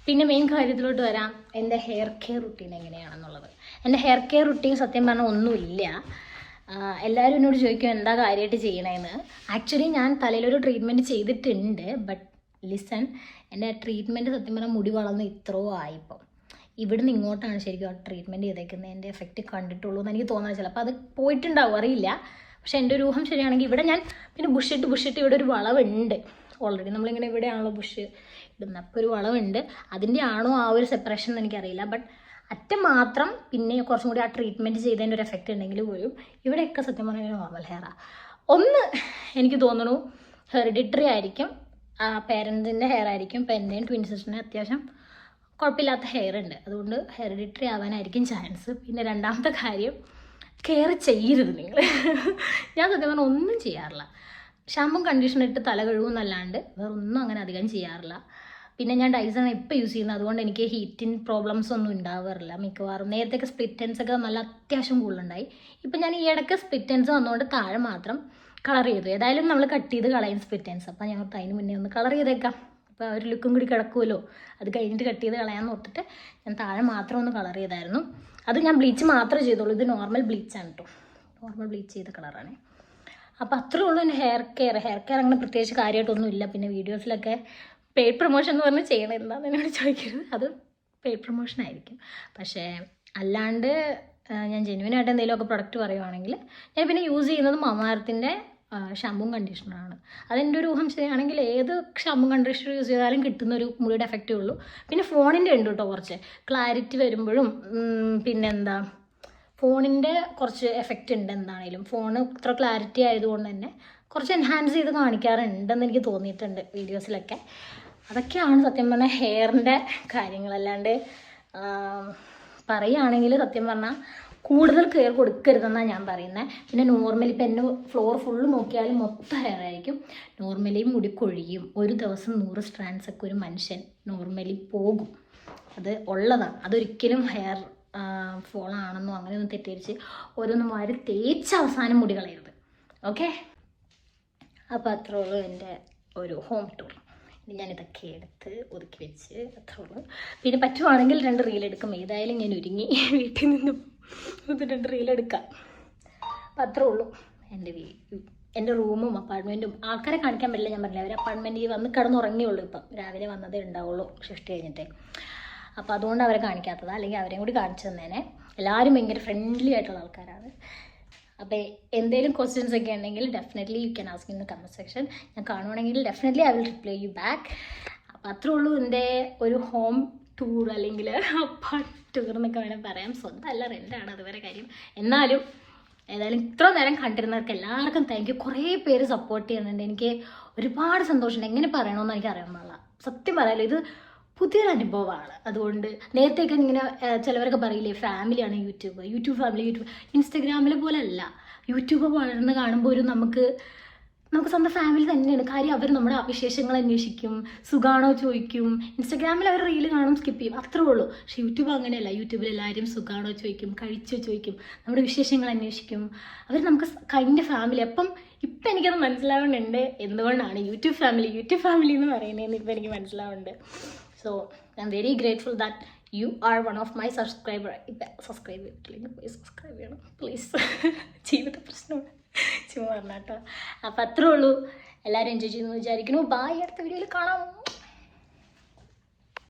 പിന്നെ മെയിൻ കാര്യത്തിലോട്ട് വരാം, എൻ്റെ ഹെയർ കെയർ റുട്ടീൻ എങ്ങനെയാണെന്നുള്ളത്. എൻ്റെ ഹെയർ കെയർ റുട്ടീൻ സത്യം പറഞ്ഞാൽ ഒന്നുമില്ല. എല്ലാവരും എന്നോട് ചോദിക്കും എന്താ കാര്യമായിട്ട് ചെയ്യണമെന്ന്. ആക്ച്വലി ഞാൻ തലയിലൊരു ട്രീറ്റ്മെൻറ്റ് ചെയ്തിട്ടുണ്ട്. ബട്ട് ലിസൺ, എൻ്റെ ട്രീറ്റ്മെൻറ്റ് സത്യം പറഞ്ഞാൽ മുടി വളർന്ന് ഇത്രയോ ആയിപ്പോൾ. ഇവിടുന്ന് ഇങ്ങോട്ടാണ് ശരിക്കും ആ ട്രീറ്റ്മെൻറ്റ് ചെയ്തേക്കുന്നത്. എൻ്റെ എഫക്റ്റ് കണ്ടിട്ടുള്ളൂ എന്ന് എനിക്ക് തോന്നുന്നത്. ചിലപ്പോൾ അത് പോയിട്ടുണ്ടാവും, അറിയില്ല. പക്ഷേ എൻ്റെ ഒരു ഊഹം ശരിയാണെങ്കിൽ ഇവിടെ ഞാൻ പിന്നെ ബുഷിട്ട് ഇവിടെ ഒരു വളവുണ്ട് ഓൾറെഡി. നമ്മളിങ്ങനെ ഇവിടെയാണല്ലോ ബുഷ് ഇടുന്നത്, അപ്പോൾ ഒരു വളവുണ്ട്. അതിൻ്റെ ആണോ ആ ഒരു സെപ്പറേഷൻ എന്ന് എനിക്കറിയില്ല. ബട്ട് അറ്റം മാത്രം പിന്നെ കുറച്ചും കൂടി ആ ട്രീറ്റ്മെൻറ്റ് ചെയ്തതിൻ്റെ ഒരു എഫക്റ്റ് ഉണ്ടെങ്കിൽ പോലും ഇവിടെയൊക്കെ സത്യം പറഞ്ഞാൽ നോർമൽ ഹെയറാണ്. ഒന്ന് എനിക്ക് തോന്നുന്നു ഹെറിഡിറ്ററി ആയിരിക്കും, പേരൻസിൻ്റെ ഹെയർ ആയിരിക്കും. ഇപ്പം എൻ്റെയും ട്വിൻ സിസ്റ്ററിന് അത്യാവശ്യം കുഴപ്പമില്ലാത്ത ഹെയർ ഉണ്ട്, അതുകൊണ്ട് ഹെറിഡിറ്ററി ആവാനായിരിക്കും ചാൻസ്. പിന്നെ രണ്ടാമത്തെ കാര്യം, കെയർ ചെയ്യരുത് നിങ്ങൾ. ഞാൻ സത്യം പറഞ്ഞാൽ ഒന്നും ചെയ്യാറില്ല. ഷാമ്പും കണ്ടീഷണർ ഇട്ട് തല കഴുകുന്നല്ലാണ്ട് വേറെ ഒന്നും അങ്ങനെ അധികം ചെയ്യാറില്ല. പിന്നെ ഞാൻ ഡൈസൺ ഇപ്പോൾ യൂസ് ചെയ്യുന്നത്, അതുകൊണ്ട് എനിക്ക് ഹീറ്റിൻ പ്രോബ്ലംസ് ഒന്നും ഉണ്ടാവാറില്ല മിക്കവാറും. നേരത്തെയൊക്കെ സ്പ്ലിറ്റൻസ് ഒക്കെ നല്ല അത്യാവശ്യം കൂടുതലുണ്ടായി. ഇപ്പം ഞാൻ ഈ ഇടയ്ക്ക് സ്പ്ലിറ്റൻസ് വന്നുകൊണ്ട് താഴെ മാത്രം കളർ ചെയ്തു. ഏതായാലും നമ്മൾ കട്ട് ചെയ്ത് കളയും സ്പ്ലിറ്റൻസ്. അപ്പം ഞാൻ അതിന് മുന്നേ ഒന്ന് കളർ ചെയ്തേക്കാം, അപ്പോൾ ഒരു ലുക്കും കൂടി കിടക്കുമല്ലോ. അത് കഴിഞ്ഞിട്ട് കട്ട് ചെയ്ത് കളയാമെന്ന് ഓർത്തിട്ട് ഞാൻ താഴെ മാത്രം ഒന്ന് കളർ ചെയ്തായിരുന്നു. അത് ഞാൻ ബ്ലീച്ച് മാത്രമേ ചെയ്തോളൂ. ഇത് നോർമൽ ബ്ലീച്ചാണ് കേട്ടോ, നോർമൽ ബ്ലീച്ച് ചെയ്ത കളറാണ്. അപ്പോൾ അത്രേ ഉള്ളൂ എൻ്റെ ഹെയർ കെയർ അങ്ങനെ പ്രത്യേകിച്ച് കാര്യമായിട്ടൊന്നുമില്ല. പിന്നെ വീഡിയോസിലൊക്കെ പെയ്ഡ് പ്രൊമോഷൻ എന്ന് പറഞ്ഞ് ചെയ്യണം എന്താണെന്ന് എന്നോട് ചോദിക്കരുത്, അത് പെയ്ഡ് പ്രൊമോഷൻ ആയിരിക്കും. പക്ഷേ അല്ലാണ്ട് ഞാൻ ജെന്യുവനായിട്ട് എന്തെങ്കിലുമൊക്കെ പ്രൊഡക്റ്റ് പറയുവാണെങ്കിൽ ഞാൻ പിന്നെ യൂസ് ചെയ്യുന്നത് മാമാർത്തിൻ്റെ ഷാമ്പും കണ്ടീഷണറാണ്. അതെൻ്റെ ഒരു ഊഹം ശരിയാണെങ്കിൽ ഏത് ഷാമ്പും കണ്ടീഷണർ യൂസ് ചെയ്താലും കിട്ടുന്ന ഒരു മുടിയുടെ എഫക്റ്റേ ഉള്ളൂ. പിന്നെ ഫോണിൻ്റെ ഉണ്ട് കേട്ടോ, കുറച്ച് ക്ലാരിറ്റി വരുമ്പോഴും പിന്നെന്താ ഫോണിൻ്റെ കുറച്ച് എഫക്റ്റ് ഉണ്ട്. എന്താണെങ്കിലും ഫോൺ ഇത്ര ക്ലാരിറ്റി ആയതുകൊണ്ട് തന്നെ കുറച്ച് എൻഹാൻസ് ചെയ്ത് കാണിക്കാറുണ്ടെന്ന് എനിക്ക് തോന്നിയിട്ടുണ്ട് വീഡിയോസിലൊക്കെ. അതൊക്കെയാണ് സത്യം പറഞ്ഞാൽ ഹെയറിൻ്റെ കാര്യങ്ങളല്ലാണ്ട് പറയുകയാണെങ്കിൽ സത്യം പറഞ്ഞാൽ കൂടുതൽ കെയർ കൊടുക്കരുതെന്നാണ് ഞാൻ പറയുന്നത്. പിന്നെ നോർമലി ഇപ്പം എൻ്റെ ഫ്ലോർ ഫുള്ള് നോക്കിയാലും മൊത്തം ഹെയർ ആയിരിക്കും. നോർമലി മുടി കൊഴിയും. ഒരു ദിവസം 100 സ്ട്രാൻഡ്സ് ഒക്കെ ഒരു മനുഷ്യൻ നോർമലി പോകും, അത് ഉള്ളതാണ്. അതൊരിക്കലും ഹെയർ ഫോളാണെന്നോ അങ്ങനെയൊന്നും തെറ്റിദ്ധരിച്ച് ഓരോന്നും വാരി തേച്ച് അവസാനം മുടി കളയരുത്. ഓക്കെ, അപ്പോൾ അത്രേ ഉള്ളൂ എൻ്റെ ഒരു ഹോം ടൂർ. ഇനി ഞാനിതൊക്കെ എടുത്ത് ഒതുക്കി വെച്ച് അത്രേ ഉള്ളൂ. പിന്നെ പറ്റുവാണെങ്കിൽ 2 റീലെടുക്കും. ഏതായാലും ഞാൻ ഒരുങ്ങി വീട്ടിൽ നിന്നും 2 റീലെടുക്കാം. അപ്പം അത്രേ ഉള്ളൂ എൻ്റെ റൂമും അപ്പാർട്ട്മെൻറ്റും. ആൾക്കാരെ കാണിക്കാൻ പറ്റില്ല, ഞാൻ പറഞ്ഞില്ല. അവർ അപ്പാർട്ട്മെൻറ്റിൽ വന്ന് കിടന്നുറങ്ങിയുള്ളൂ. ഇപ്പം രാവിലെ വന്നതേ ഉണ്ടാവുള്ളൂ ഷിഫ്റ്റ് കഴിഞ്ഞിട്ട്. അപ്പോൾ അതുകൊണ്ട് അവരെ കാണിക്കാത്തതാണ്, അല്ലെങ്കിൽ അവരെയും കൂടി കാണിച്ചു തന്നേനെ. എല്ലാവരും ഭയങ്കര ഫ്രണ്ട്ലി ആയിട്ടുള്ള ആൾക്കാരാണ്. അപ്പോൾ എന്തെങ്കിലും ക്വസ്റ്റ്യൻസ് ഒക്കെ ഉണ്ടെങ്കിൽ definitely you can ask in the comment section. ഞാൻ കാണുവാണെങ്കിൽ definitely I will reply you back. അപ്പോൾ അത്രേ ഉള്ളൂ എൻ്റെ ഒരു ഹോം ടൂർ, അല്ലെങ്കിൽ അപ്പാർട്ട് ടൂർ എന്നൊക്കെ വേണമെങ്കിൽ പറയാം. സ്വന്തമല്ല, റെൻ്റാണ്, അതുവരെ കാര്യം. എന്നാലും ഏതായാലും ഇത്ര നേരം കണ്ടിരുന്നവർക്ക് എല്ലാവർക്കും താങ്ക് യു. കുറേ പേര് സപ്പോർട്ട് ചെയ്യുന്നുണ്ട്, എനിക്ക് ഒരുപാട് സന്തോഷമുണ്ട്. എങ്ങനെ പറയണമെന്ന് എനിക്ക് അറിയാൻ പാടില്ല. സത്യം പറയാമല്ലോ, ഇത് പുതിയൊരു അനുഭവമാണ്. അതുകൊണ്ട് നേരത്തേക്ക് ഇങ്ങനെ ചിലവരൊക്കെ പറയില്ലേ ഫാമിലിയാണ് യൂട്യൂബ് ഫാമിലി, ഇൻസ്റ്റഗ്രാമിലെ പോലെ അല്ല. യൂട്യൂബ് വളർന്ന് കാണുമ്പോൾ നമുക്ക് സ്വന്തം ഫാമിലി തന്നെയാണ്. കാര്യം അവർ നമ്മുടെ വിശേഷങ്ങൾ അന്വേഷിക്കും, സുഖാണോ ചോദിക്കും. ഇൻസ്റ്റഗ്രാമിൽ അവർ റീല് കാണും, സ്കിപ്പ് ചെയ്യും, അത്രേ ഉള്ളൂ. പക്ഷേ യൂട്യൂബ് അങ്ങനെയല്ല. യൂട്യൂബിൽ എല്ലാവരും സുഖാണോ ചോദിക്കും, കഴിച്ചോ ചോദിക്കും, നമ്മുടെ വിശേഷങ്ങൾ അന്വേഷിക്കും. അവർ നമുക്ക് കൈൻഡ് ഫാമിലി. ഇപ്പം എനിക്കത് മനസ്സിലാവുന്നുണ്ട് എന്തുകൊണ്ടാണ് യൂട്യൂബ് ഫാമിലി എന്ന് പറയുന്നതെന്ന് ഇപ്പം എനിക്ക് മനസ്സിലാവുന്നുണ്ട്. So I'm very grateful that you are one of my subscriber. Subscribe ചെയ്തിട്ടില്ലെങ്കിൽ പോയി സബ്സ്ക്രൈബ് ചെയ്യണം പ്ലീസ്. ജീവിത പ്രശ്നമാണ് ചുമ്മാ പറഞ്ഞാട്ടോ. അപ്പം അത്രേ ഉള്ളൂ. എല്ലാവരും എൻജോയ് ചെയ്യുന്നു വിചാരിക്കുന്നു. ബായ്, അടുത്ത വീഡിയോയിൽ കാണാം.